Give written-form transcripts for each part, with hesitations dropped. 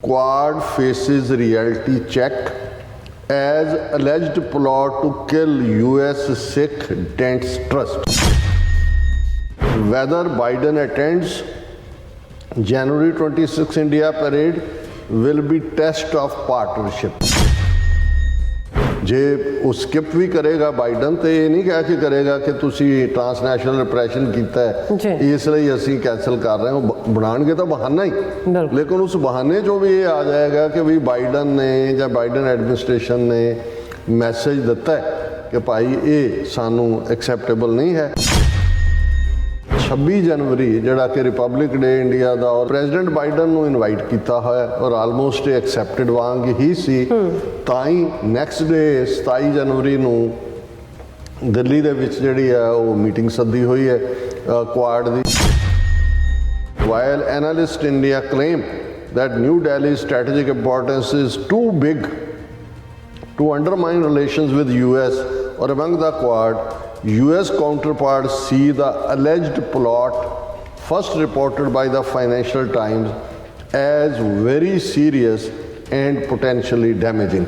Quad faces reality check as alleged plot to kill US Sikh dents trust. Whether Biden attends January 26 India parade will be test of partnership. ਜੇ ਉਹ skip ਵੀ ਕਰੇਗਾ Biden ਤੇ ਇਹ ਨਹੀਂ ਕਹਿ ਕੇ ਕਰੇਗਾ ਕਿ ਤੁਸੀਂ ਟ੍ਰਾਂਸਨੈਸ਼ਨਲ ਰਿਪਰੈਸ਼ਨ ਕੀਤਾ ਹੈ ਇਸ ਲਈ ਅਸੀਂ ਕੈਂਸਲ ਕਰ ਰਹੇ ਹਾਂ। ਬਣਾਉਣਗੇ ਤਾਂ ਬਹਾਨਾ ਹੀ, ਲੇਕਿਨ ਉਸ ਬਹਾਨੇ 'ਚੋਂ ਵੀ ਇਹ ਆ ਜਾਏਗਾ ਕਿ ਵੀ ਬਾਈਡਨ ਨੇ ਜਾਂ ਬਾਈਡਨ ਐਡਮਿਨਿਸਟ੍ਰੇਸ਼ਨ ਨੇ ਮੈਸੇਜ ਦਿੱਤਾ ਹੈ ਕਿ ਭਾਈ ਇਹ ਸਾਨੂੰ ਐਕਸੈਪਟੇਬਲ ਨਹੀਂ ਹੈ। 26 ਜਨਵਰੀ ਜਿਹੜਾ ਕਿ ਰਿਪਬਲਿਕ ਡੇ ਇੰਡੀਆ ਦਾ ਔਰ ਪ੍ਰੈਜ਼ੀਡੈਂਟ ਬਾਈਡਨ ਨੂੰ ਇਨਵਾਈਟ ਕੀਤਾ ਹੋਇਆ ਔਰ ਆਲਮੋਸਟ ਐਕਸੈਪਟਡ ਵਾਂਗ ਹੀ ਸੀ। ਤਾਂ ਹੀ ਨੈਕਸਟ ਡੇ 27 ਜਨਵਰੀ ਨੂੰ ਦਿੱਲੀ ਦੇ ਵਿੱਚ ਜਿਹੜੀ ਹੈ ਉਹ ਮੀਟਿੰਗ ਸੱਦੀ ਹੋਈ ਹੈ Quad the. While analysts in India claim that New Delhi's strategic importance is too big to undermine relations with US or among the Quad, US counterparts see the alleged plot, first reported by the Financial Times, as very serious and potentially damaging.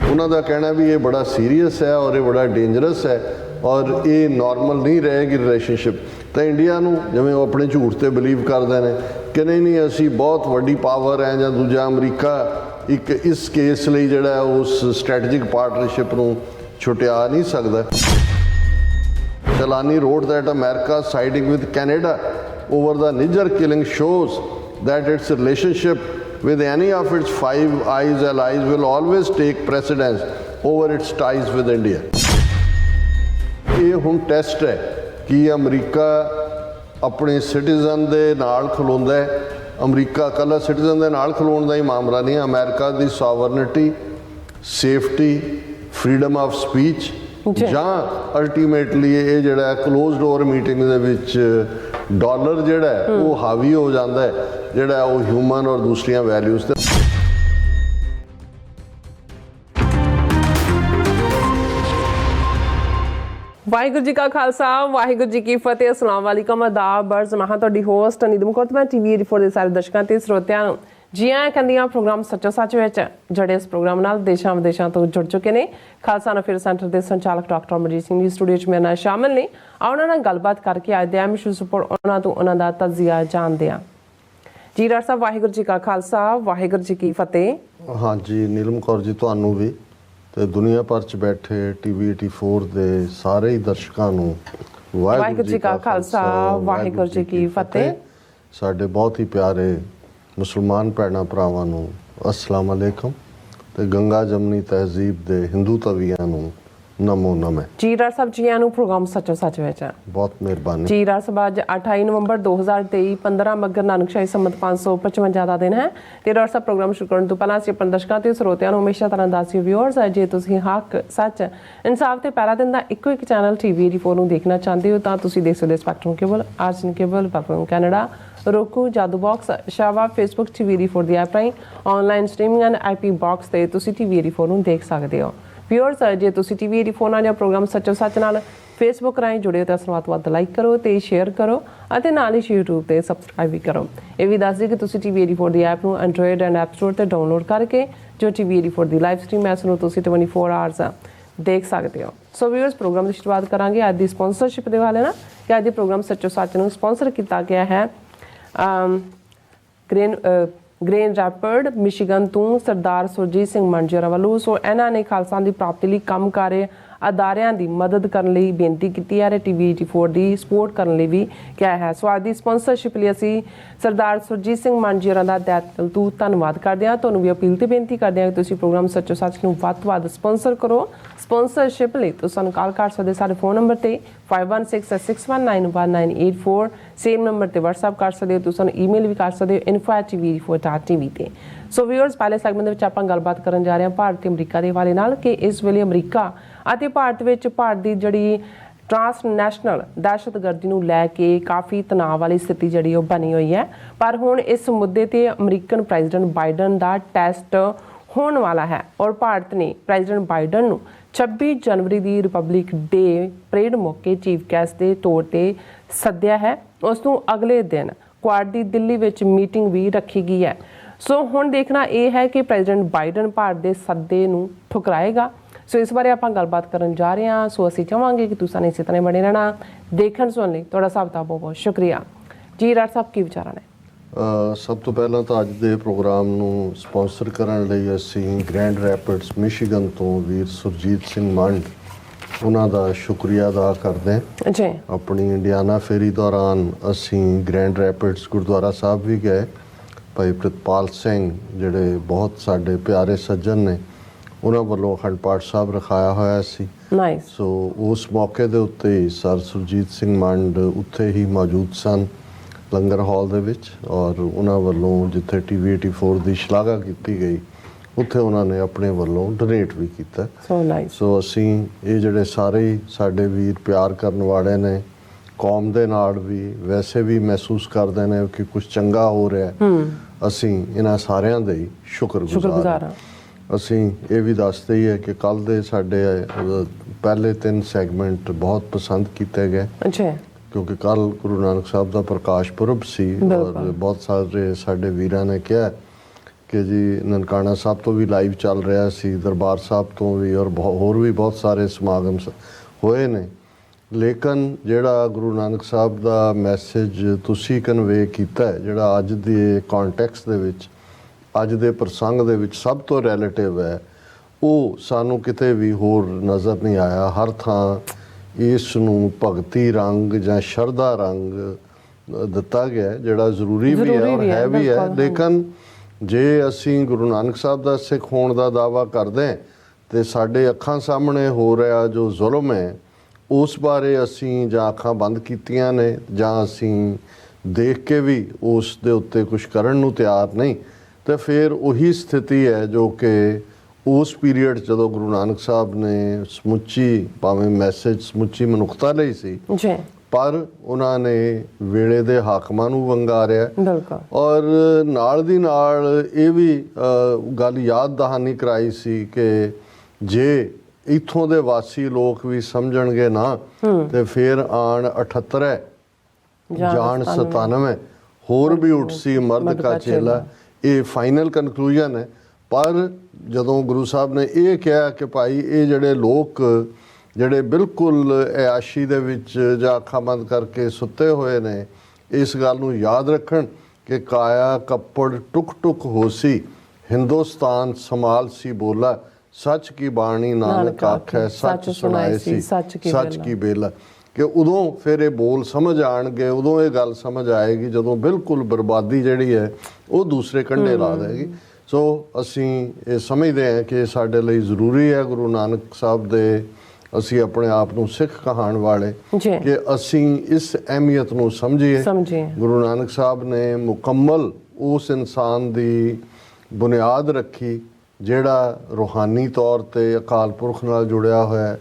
ਉਹਨਾਂ ਦਾ ਕਹਿਣਾ ਵੀ ਇਹ ਬੜਾ serious ਹੈ ਔਰ ਇਹ ਬੜਾ dangerous ਹੈ ਔਰ ਇਹ ਨਾਰਮਲ ਨਹੀਂ ਰਹੇਗੀ ਰਿਲੇਸ਼ਨਸ਼ਿਪ। ਤਾਂ ਇੰਡੀਆ ਨੂੰ ਜਿਵੇਂ ਉਹ ਆਪਣੇ ਝੂਠ 'ਤੇ ਬਿਲੀਵ ਕਰਦੇ ਨੇ ਕਿ ਨਹੀਂ ਅਸੀਂ ਬਹੁਤ ਵੱਡੀ ਪਾਵਰ ਹੈ ਜਾਂ ਦੂਜਾ ਅਮਰੀਕਾ ਇੱਕ ਇਸ ਕੇਸ ਲਈ ਜਿਹੜਾ ਉਸ ਸਟ੍ਰੈਟੇਜਿਕ ਪਾਰਟਨਰਸ਼ਿਪ ਨੂੰ ਛੁਟਿਆ ਨਹੀਂ ਸਕਦਾ। Shalani wrote that America siding with Canada over the Niger killing shows that its relationship with any of its Five Eyes allies will always take precedence over its ties with India. ਇਹ ਹੁਣ test ਹੈ ਕਿ America ਆਪਣੇ citizen ਦੇ ਨਾਲ ਖਲੋਂਦਾ ਹੈ। America ਇਕੱਲਾ citizen ਦੇ ਨਾਲ ਖਲੋਣ ਦਾ ਹੀ ਮਾਮਲਾ ਨਹੀਂ, America the sovereignty, safety, freedom of speech ਜਾਂ ਅਲਟੀਮੇਟਲੀ ਇਹ ਜਿਹੜਾ ਕਲੋਜ਼ ਡੋਰ ਮੀਟਿੰਗ ਦੇ ਵਿੱਚ ਡਾਲਰ ਜਿਹੜਾ ਉਹ ਹਾਵੀ ਹੋ ਜਾਂਦਾ ਹੈ ਜਿਹੜਾ ਉਹ ਹਿਊਮਨ ਔਰ ਦੂਸਰੀਆਂ ਵੈਲਿਊਜ਼ ਤੇ। ਵਾਹਿਗੁਰੂ ਜੀ ਕਾ ਖਾਲਸਾ ਵਾਹਿਗੁਰੂ ਜੀ ਕੀ ਫਤਿਹ। ਅਸਲਾਮ ਵਾਲੇਕਮ, ਆਦਾਬ, ਬਰਜ਼ ਮੈਂ ਤੁਹਾਡੀ ਹੋਸਟ ਨੀਦਮ ਕੌਰ। ਮੈਂ TV 84 ਦੇ ਸਾਰੇ ਦਰਸ਼ਕਾਂ ਤੇ ਸਰੋਤਿਆਂ ਨੂੰ ਜੀ ਆਇਆਂ ਕਹਿੰਦੀ ਹਾਂ ਪ੍ਰੋਗਰਾਮ ਸੱਚੋ ਸੱਚ ਵਿੱਚ, ਜਿਹੜੇ ਇਸ ਪ੍ਰੋਗਰਾਮ ਨਾਲ ਦੇਸ਼ਾਂ ਵਿਦੇਸ਼ਾਂ ਤੋਂ ਜੁੜ ਚੁੱਕੇ ਨੇ। ਖਾਲਸਾ ਨਫੀਰ ਸੈਂਟਰ ਦੇ ਸੰਚਾਲਕ ਡਾਕਟਰ ਅਮਰਜੀਤ ਸਿੰਘ ਜੀ ਸਟੂਡੀਓ 'ਚ ਮੇਰੇ ਨਾਲ ਸ਼ਾਮਿਲ ਨੇ। ਉਹਨਾਂ ਨਾਲ ਗੱਲਬਾਤ ਕਰਕੇ ਅੱਜ ਦੇ ਅਹਿਮ ਇਸ਼ੂਜ਼ ਉੱਪਰ ਉਹਨਾਂ ਤੋਂ ਉਹਨਾਂ ਦਾ ਤਜਜ਼ੀਆ ਜਾਣਦੇ ਹਾਂ। ਜੀ ਡਾਕਟਰ ਸਾਹਿਬ, ਵਾਹਿਗੁਰੂ ਜੀ ਕਾ ਖਾਲਸਾ ਵਾਹਿਗੁਰੂ ਜੀ ਕੀ ਫਤਿਹ। ਹਾਂਜੀ ਨੀਲਮ ਕੌਰ ਜੀ, ਤੁਹਾਨੂੰ ਵੀ ਤੇ ਦੁਨੀਆ ਭਰ 'ਚ ਬੈਠੇ TV 84 ਦੇ ਸਾਰੇ ਹੀ ਦਰਸ਼ਕਾਂ ਨੂੰ ਵਾਹਿਗੁਰੂ ਜੀ ਕਾ ਖਾਲਸਾ ਵਾਹਿਗੁਰੂ ਜੀ ਕੀ ਫਤਿਹ। ਸਾਡੇ ਬਹੁਤ ਹੀ ਪਿਆਰੇ ਮੁਸਲਮਾਨ ਭੈਣਾਂ ਭਰਾਵਾਂ ਨੂੰ ਅਸਲਾਮ ਅਲੈਕਮ ਤੇ ਗੰਗਾ ਜਮਨੀ ਤਹਿਜ਼ੀਬ ਦੇ ਹਿੰਦੂ ਤਵੀਆਂ ਨੂੰ ਨਮੋ ਨਮੇ। ਜੀ ਡਾਕਟਰ ਸਾਹਿਬ, ਜੀ ਆਇਆਂ ਨੂੰ ਪ੍ਰੋਗਰਾਮ ਸੱਚੋ ਸੱਚ ਵਿੱਚ। ਬਹੁਤ ਮਿਹਰਬਾਨੀ। ਜੀ ਡਾਕਟਰ ਸਾਹਿਬ, ਅੱਜ 28 ਨਵੰਬਰ 2023 15 ਮੱਘਰ ਨਾਨਕਸ਼ਾਹੀ ਸੰਮਤ 555 ਦਾ ਦਿਨ ਹੈ ਤੇ ਡਾਕਟਰ ਸਾਹਿਬ ਪ੍ਰੋਗਰਾਮ ਸ਼ੁਰੂ ਕਰਨ ਤੋਂ ਪਹਿਲਾਂ ਅਸੀਂ ਆਪਣੇ ਦਰਸ਼ਕਾਂ ਤੇ ਸਰੋਤਿਆਂ ਨੂੰ ਹਮੇਸ਼ਾ ਤਰ੍ਹਾਂ ਦੱਸਿਓ ਵਿਊਅਰਸ, ਜੇ ਤੁਸੀਂ ਹੱਕ, ਸੱਚ, ਇਨਸਾਫ ਤੇ ਪਹਿਰਾ ਦਿਨ ਦਾ ਇੱਕੋ ਇੱਕ ਚੈਨਲ TV 84 ਨੂੰ ਦੇਖਣਾ ਚਾਹੁੰਦੇ ਹੋ ਤਾਂ ਤੁਸੀਂ ਦੇਖ ਸਕਦੇ ਸਪੈਕਟਰਮ ਕੇਬਲ, ਆਰਜਨ ਕੇਬਲ, ਪਰਫਿਊਮ ਕੈਨੇਡਾ, roku, ਜਾਦੂ ਬਾਕਸ, ਸ਼ਾਵਾ, ਫੇਸਬੁੱਕ TV 84 ਦੀ ਐਪ ਰਾਹੀਂ online streaming and IP box ਤੇ ਤੁਸੀਂ TV 84 ਨੂੰ ਦੇਖ ਸਕਦੇ ਹੋ। ਵਿਊਅਰਸ, ਜੇ ਤੁਸੀਂ TV 84 ਨਾਲ ਜਾਂ ਪ੍ਰੋਗਰਾਮ ਸੱਚੋ ਸੱਚ ਨਾਲ ਫੇਸਬੁੱਕ ਰਾਹੀਂ ਜੁੜੇ ਹੋ ਤਾਂ ਇਸ ਨੂੰ ਵੱਧ ਤੋਂ ਵੱਧ ਲਾਈਕ ਕਰੋ ਤੇ ਸ਼ੇਅਰ ਕਰੋ ਅਤੇ ਨਾਲ ਹੀ YouTube ਤੇ ਸਬਸਕ੍ਰਾਈਬ ਵੀ ਕਰੋ। ਇਹ ਵੀ ਦੱਸ ਦਿਓ ਕਿ ਤੁਸੀਂ TV 84 ਦੀ ਐਪ ਨੂੰ ਐਂਡਰੋਇਡ ਐਂਡ ਐਪ ਸਟੋਰ ਤੇ ਡਾਊਨਲੋਡ ਕਰਕੇ ਜੋ TV 84 ਦੀ ਲਾਈਵ ਸਟ੍ਰੀਮ ਹੈ ਉਸ ਨੂੰ ਤੁਸੀਂ 24 ਆਵਰਸ ਦੇਖ ਸਕਦੇ ਹੋ। ਸੋ ਵਿਊਅਰਸ, ਪ੍ਰੋਗਰਾਮ ਦੀ ਸ਼ੁਰੂਆਤ ਕਰਾਂਗੇ ਅੱਜ ਦੀ ਸਪਾਂਸਰਸ਼ਿਪ ਦੇ ਵਾਲੇ ਨਾਲ ਕਿ ਅੱਜ ਦੇ ਪ੍ਰੋਗਰਾਮ ਸੱਚੋ ਸੱਚ ਨੂੰ ਸਪਾਂਸਰ ਕੀਤਾ ਗਿਆ ਹੈ ਗ੍ਰੇਨ ਰੈਪਰਡ ਮਿਸ਼ੀਗਨ ਤੋਂ ਸਰਦਾਰ ਸੁਰਜੀਤ ਸਿੰਘ ਮਾਂਜਰਾ ਵੱਲੋਂ। ਸੋ ਇਹਨਾਂ ਨੇ ਖਾਲਸਾ ਦੀ ਪ੍ਰਾਪਤੀ ਲਈ ਕੰਮ ਕਰ ਰਹੇ ਅਦਾਰਿਆਂ ਦੀ ਮਦਦ ਕਰਨ ਲਈ ਬੇਨਤੀ ਕੀਤੀ ਹੈ। TV 84 ਦੀ ਸਪੋਰਟ ਕਰਨ ਲਈ ਵੀ ਕਿਹਾ ਹੈ। ਸੋ ਅੱਜ ਦੀ ਸਪਾਂਸਰਸ਼ਿਪ ਲਈ ਅਸੀਂ ਸਰਦਾਰ ਸੁਰਜੀਤ ਸਿੰਘ ਮਾਂਜਰਾ ਦਾ ਦਿਲ ਤੋਂ ਧੰਨਵਾਦ ਕਰਦੇ ਹਾਂ। ਤੁਹਾਨੂੰ ਵੀ ਅਪੀਲ ਤੇ ਬੇਨਤੀ ਕਰਦੇ ਹਾਂ ਕਿ ਤੁਸੀਂ ਪ੍ਰੋਗਰਾਮ ਸੱਚੋ ਸੱਚ ਨੂੰ ਵੱਧ ਤੋਂ ਵੱਧ ਸਪਾਂਸਰ ਕਰੋ। ਸਪਾਂਸਰਸ਼ਿਪ ਲਈ ਤੁਸੀਂ ਸਾਨੂੰ ਕਾਲ ਕਰ ਸਕਦੇ ਸਾਡੇ ਫੋਨ ਨੰਬਰ ਤੇ 5166191984, ਸੇਮ ਨੰਬਰ ਤੇ WhatsApp ਕਰ ਸਕਦੇ ਹੋ। ਤੁਸੀਂ ਸਾਨੂੰ ਈਮੇਲ ਵੀ ਕਰ ਸਕਦੇ ਹੋ info@tv84.tv ਤੇ। ਸੋ ਵਿਊਅਰਸ, ਪਹਿਲੇ ਸੈਗਮੈਂਟ ਦੇ ਵਿੱਚ ਆਪਾਂ ਗੱਲਬਾਤ ਕਰਨ ਜਾ ਰਹੇ ਹਾਂ ਭਾਰਤ ਤੇ ਅਮਰੀਕਾ ਦੇ ਹਵਾਲੇ ਨਾਲ ਕਿ ਇਸ ਵੇਲੇ ਅਮਰੀਕਾ ਅਤੇ ਭਾਰਤ ਵਿੱਚ ਭਾਰਤ ਦੀ ਜਿਹੜੀ ਟ੍ਰਾਂਸਨੈਸ਼ਨਲ ਦਹਿਸ਼ਤਗਰਦੀ ਨੂੰ ਲੈ ਕੇ ਕਾਫੀ ਤਣਾਅ ਵਾਲੀ ਸਥਿਤੀ ਜਿਹੜੀ ਉਹ ਬਣੀ ਹੋਈ ਹੈ। ਪਰ ਹੁਣ ਇਸ ਮੁੱਦੇ ਤੇ ਅਮਰੀਕਨ ਪ੍ਰੈਜ਼ੀਡੈਂਟ ਬਾਈਡਨ ਦਾ ਟੈਸਟ ਹੋਣ ਵਾਲਾ ਹੈ ਔਰ ਭਾਰਤ ਨੇ ਪ੍ਰੈਜ਼ੀਡੈਂਟ ਬਾਈਡਨ ਨੂੰ 26 ਜਨਵਰੀ ਦੀ ਰਿਪਬਲਿਕ ਡੇ ਪਰੇਡ ਮੌਕੇ ਚੀਫ ਗੈਸਟ ਦੇ ਤੌਰ ਤੇ ਸੱਦਿਆ ਹੈ। ਉਸ ਤੋਂ ਅਗਲੇ ਦਿਨ ਕੁਆਡ ਦੀ ਦਿੱਲੀ ਵਿੱਚ ਮੀਟਿੰਗ ਵੀ ਰੱਖੀ ਗਈ ਹੈ। ਸੋ ਹੁਣ ਦੇਖਣਾ ਇਹ ਹੈ ਕਿ ਪ੍ਰੈਜ਼ੀਡੈਂਟ ਬਾਈਡਨ ਭਾਰਤ ਦੇ ਸੱਦੇ ਨੂੰ ਠੁਕਰਾਏਗਾ। ਸੋ ਇਸ ਬਾਰੇ ਆਪਾਂ ਗੱਲਬਾਤ ਕਰਨ ਜਾ ਰਹੇ ਹਾਂ। ਸੋ ਅਸੀਂ ਚਾਹਾਂਗੇ ਕਿ ਤੁਸੀਂ ਇਸੇ ਤਰ੍ਹਾਂ ਬਣੇ ਰਹਿਣਾ। ਦੇਖਣ ਸੁਣਨ ਲਈ ਤੁਹਾਡਾ ਸਭ ਦਾ ਬਹੁਤ ਬਹੁਤ ਸ਼ੁਕਰੀਆ ਜੀ। ਰਾਜ ਸਾਹਿਬ ਕੀ ਵਿਚਾਰਾਂ ਨੇ? ਸਭ ਤੋਂ ਪਹਿਲਾਂ ਤਾਂ ਅੱਜ ਦੇ ਪ੍ਰੋਗਰਾਮ ਨੂੰ ਸਪਾਂਸਰ ਕਰਨ ਲਈ ਅਸੀਂ ਗ੍ਰੈਂਡ ਰੈਪਿਡਸ ਮਿਸ਼ੀਗਨ ਤੋਂ ਵੀਰ ਸੁਰਜੀਤ ਸਿੰਘ ਮੰਡ ਉਹਨਾਂ ਦਾ ਸ਼ੁਕਰੀਆ ਅਦਾ ਕਰਦੇ ਹਾਂ ਜੀ। ਆਪਣੀ ਇੰਡੀਆਨਾ ਫੇਰੀ ਦੌਰਾਨ ਅਸੀਂ ਗ੍ਰੈਂਡ ਰੈਪਿਡਸ ਗੁਰਦੁਆਰਾ ਸਾਹਿਬ ਵੀ ਗਏ। ਭਾਈ ਪ੍ਰਿਤਪਾਲ ਸਿੰਘ ਜਿਹੜੇ ਬਹੁਤ ਸਾਡੇ ਪਿਆਰੇ ਸੱਜਣ ਨੇ, ਉਹਨਾਂ ਵੱਲੋਂ ਅਖੰਡ ਪਾਠ ਸਾਹਿਬ ਰਖਾਇਆ ਹੋਇਆ ਸੀ। ਨਾਈਸ। ਸੋ ਉਸ ਮੌਕੇ ਦੇ ਉੱਤੇ ਸਰ ਸੁਰਜੀਤ ਸਿੰਘ ਮੰਡ ਉੱਥੇ ਹੀ ਮੌਜੂਦ ਸਨ ਲੰਗਰ ਹਾਲ ਦੇ ਵਿੱਚ, ਔਰ ਉਹਨਾਂ ਵੱਲੋਂ ਜਿੱਥੇ TV 84 ਦੀ ਸ਼ਲਾਘਾ ਕੀਤੀ ਗਈ ਉੱਥੇ ਉਹਨਾਂ ਨੇ ਆਪਣੇ ਵੱਲੋਂ ਡੋਨੇਟ ਵੀ ਕੀਤਾ। So nice. ਸੋ ਅਸੀਂ ਇਹ ਜਿਹੜੇ ਸਾਰੇ ਸਾਡੇ ਵੀਰ ਪਿਆਰ ਕਰਨ ਵਾਲੇ ਨੇ, ਕੌਮ ਦੇ ਨਾਲ ਵੀ ਵੈਸੇ ਵੀ ਮਹਿਸੂਸ ਕਰਦੇ ਨੇ ਕਿ ਕੁਝ ਚੰਗਾ ਹੋ ਰਿਹਾ, ਅਸੀਂ ਇਹਨਾਂ ਸਾਰਿਆਂ ਦੇ ਹੀ ਸ਼ੁਕਰਗੁਜ਼ਾਰ ਹਾਂ। ਅਸੀਂ ਇਹ ਵੀ ਦੱਸਦੇ ਹੀ ਹੈ ਕਿ ਕੱਲ੍ਹ ਦੇ ਸਾਡੇ ਪਹਿਲੇ 3 ਸੈਗਮੈਂਟ ਬਹੁਤ ਪਸੰਦ ਕੀਤੇ ਗਏ। ਅੱਛਾ। ਕਿਉਂਕਿ ਕੱਲ੍ਹ ਗੁਰੂ ਨਾਨਕ ਸਾਹਿਬ ਦਾ ਪ੍ਰਕਾਸ਼ ਪੁਰਬ ਸੀ, ਔਰ ਬਹੁਤ ਸਾਰੇ ਸਾਡੇ ਵੀਰਾਂ ਨੇ ਕਿਹਾ ਕਿ ਜੀ ਨਨਕਾਣਾ ਸਾਹਿਬ ਤੋਂ ਵੀ ਲਾਈਵ ਚੱਲ ਰਿਹਾ ਸੀ, ਦਰਬਾਰ ਸਾਹਿਬ ਤੋਂ ਵੀ, ਔਰ ਹੋਰ ਵੀ ਬਹੁਤ ਸਾਰੇ ਸਮਾਗਮ ਹੋਏ ਨੇ। ਲੇਕਿਨ ਜਿਹੜਾ ਗੁਰੂ ਨਾਨਕ ਸਾਹਿਬ ਦਾ ਮੈਸੇਜ ਤੁਸੀਂ ਕਨਵੇ ਕੀਤਾ ਹੈ, ਜਿਹੜਾ ਅੱਜ ਦੇ ਕੌਨਟੈਕਸਟ ਦੇ ਵਿੱਚ, ਅੱਜ ਦੇ ਪ੍ਰਸੰਗ ਦੇ ਵਿੱਚ ਸਭ ਤੋਂ ਰਿਲੇਟਿਵ ਹੈ, ਉਹ ਸਾਨੂੰ ਕਿਤੇ ਵੀ ਹੋਰ ਨਜ਼ਰ ਨਹੀਂ ਆਇਆ। ਹਰ ਥਾਂ ਇਸ ਨੂੰ ਭਗਤੀ ਰੰਗ ਜਾਂ ਸ਼ਰਧਾ ਰੰਗ ਦਿੱਤਾ ਗਿਆ, ਜਿਹੜਾ ਜ਼ਰੂਰੀ ਵੀ ਹੈ ਔਰ ਹੈ ਵੀ ਹੈ। ਲੇਕਿਨ ਜੇ ਅਸੀਂ ਗੁਰੂ ਨਾਨਕ ਸਾਹਿਬ ਦਾ ਸਿੱਖ ਹੋਣ ਦਾ ਦਾਅਵਾ ਕਰਦੇ ਹਾਂ ਤੇ ਸਾਡੇ ਅੱਖਾਂ ਸਾਹਮਣੇ ਹੋ ਰਿਹਾ ਜੋ ਜ਼ੁਲਮ ਹੈ, ਉਸ ਬਾਰੇ ਅਸੀਂ ਜਾਂ ਅੱਖਾਂ ਬੰਦ ਕੀਤੀਆਂ ਨੇ ਜਾਂ ਅਸੀਂ ਦੇਖ ਕੇ ਵੀ ਉਸ ਦੇ ਉੱਤੇ ਕੁਝ ਕਰਨ ਨੂੰ ਤਿਆਰ ਨਹੀਂ, ਤੇ ਫਿਰ ਉਹੀ ਸਥਿਤੀ ਹੈ ਜੋ ਕਿ ਉਸ ਪੀਰੀਅਡ ਜਦੋਂ ਗੁਰੂ ਨਾਨਕ ਸਾਹਿਬ ਨੇ ਸਮੁੱਚੀ ਭਾਵੇਂ ਮੈਸੇਜ ਸਮੁੱਚੀ ਮਨੁੱਖਤਾ ਲਈ ਸੀ ਜੀ, ਪਰ ਉਹਨਾਂ ਨੇ ਵੇਲੇ ਦੇ ਹਾਕਮਾਂ ਨੂੰ ਵੰਗਾਰਿਆ। ਬਿਲਕੁਲ। ਔਰ ਨਾਲ ਦੀ ਨਾਲ ਇਹ ਵੀ ਗੱਲ ਯਾਦ ਦਹਾਨੀ ਕਰਾਈ ਸੀ ਕਿ ਜੇ ਇੱਥੋਂ ਦੇ ਵਾਸੀ ਲੋਕ ਵੀ ਸਮਝਣਗੇ ਨਾ ਤੇ ਫਿਰ ਆਣ 78 ਜਾਣ 97 ਹੋਰ ਵੀ ਉੱਠ ਸੀ ਮਰਦ ਕਾ ਚੇਲਾ। ਇਹ ਫਾਈਨਲ ਕਨਕਲੂਜਨ ਹੈ। ਪਰ ਜਦੋਂ ਗੁਰੂ ਸਾਹਿਬ ਨੇ ਇਹ ਕਿਹਾ ਕਿ ਭਾਈ ਇਹ ਜਿਹੜੇ ਲੋਕ ਜਿਹੜੇ ਬਿਲਕੁਲ ਐਆਸ਼ੀ ਦੇ ਵਿੱਚ ਜਾਂ ਅੱਖਾਂ ਬੰਦ ਕਰਕੇ ਸੁੱਤੇ ਹੋਏ ਨੇ, ਇਸ ਗੱਲ ਨੂੰ ਯਾਦ ਰੱਖਣ ਕਿ ਕਾਇਆ ਕੱਪੜ ਟੁਕ ਟੁਕ ਹੋਸੀ, ਹਿੰਦੁਸਤਾਨ ਸੰਭਾਲ ਸੀ ਬੋਲਾ, ਸੱਚ ਕੀ ਬਾਣੀ ਨਾਨਕ ਆਖੈ, ਸੱਚ ਸੁਣਾਏ ਸੀ ਸੱਚ ਕੀ ਬੇਲਾ। ਕਿ ਉਦੋਂ ਫਿਰ ਇਹ ਬੋਲ ਸਮਝ ਆਣਗੇ, ਉਦੋਂ ਇਹ ਗੱਲ ਸਮਝ ਆਏਗੀ ਜਦੋਂ ਬਿਲਕੁਲ ਬਰਬਾਦੀ ਜਿਹੜੀ ਹੈ ਉਹ ਦੂਸਰੇ ਕੰਢੇ ਲਾ ਦੇਗੀ। ਸੋ ਅਸੀਂ ਇਹ ਸਮਝਦੇ ਹਾਂ ਕਿ ਸਾਡੇ ਲਈ ਜ਼ਰੂਰੀ ਹੈ ਗੁਰੂ ਨਾਨਕ ਸਾਹਿਬ ਦੇ, ਅਸੀਂ ਆਪਣੇ ਆਪ ਨੂੰ ਸਿੱਖ ਕਹਾਣ ਵਾਲੇ, ਕਿ ਅਸੀਂ ਇਸ ਅਹਿਮੀਅਤ ਨੂੰ ਸਮਝੀਏ। ਗੁਰੂ ਨਾਨਕ ਸਾਹਿਬ ਨੇ ਮੁਕੰਮਲ ਉਸ ਇਨਸਾਨ ਦੀ ਬੁਨਿਆਦ ਰੱਖੀ ਜਿਹੜਾ ਰੂਹਾਨੀ ਤੌਰ 'ਤੇ ਅਕਾਲ ਪੁਰਖ ਨਾਲ ਜੁੜਿਆ ਹੋਇਆ,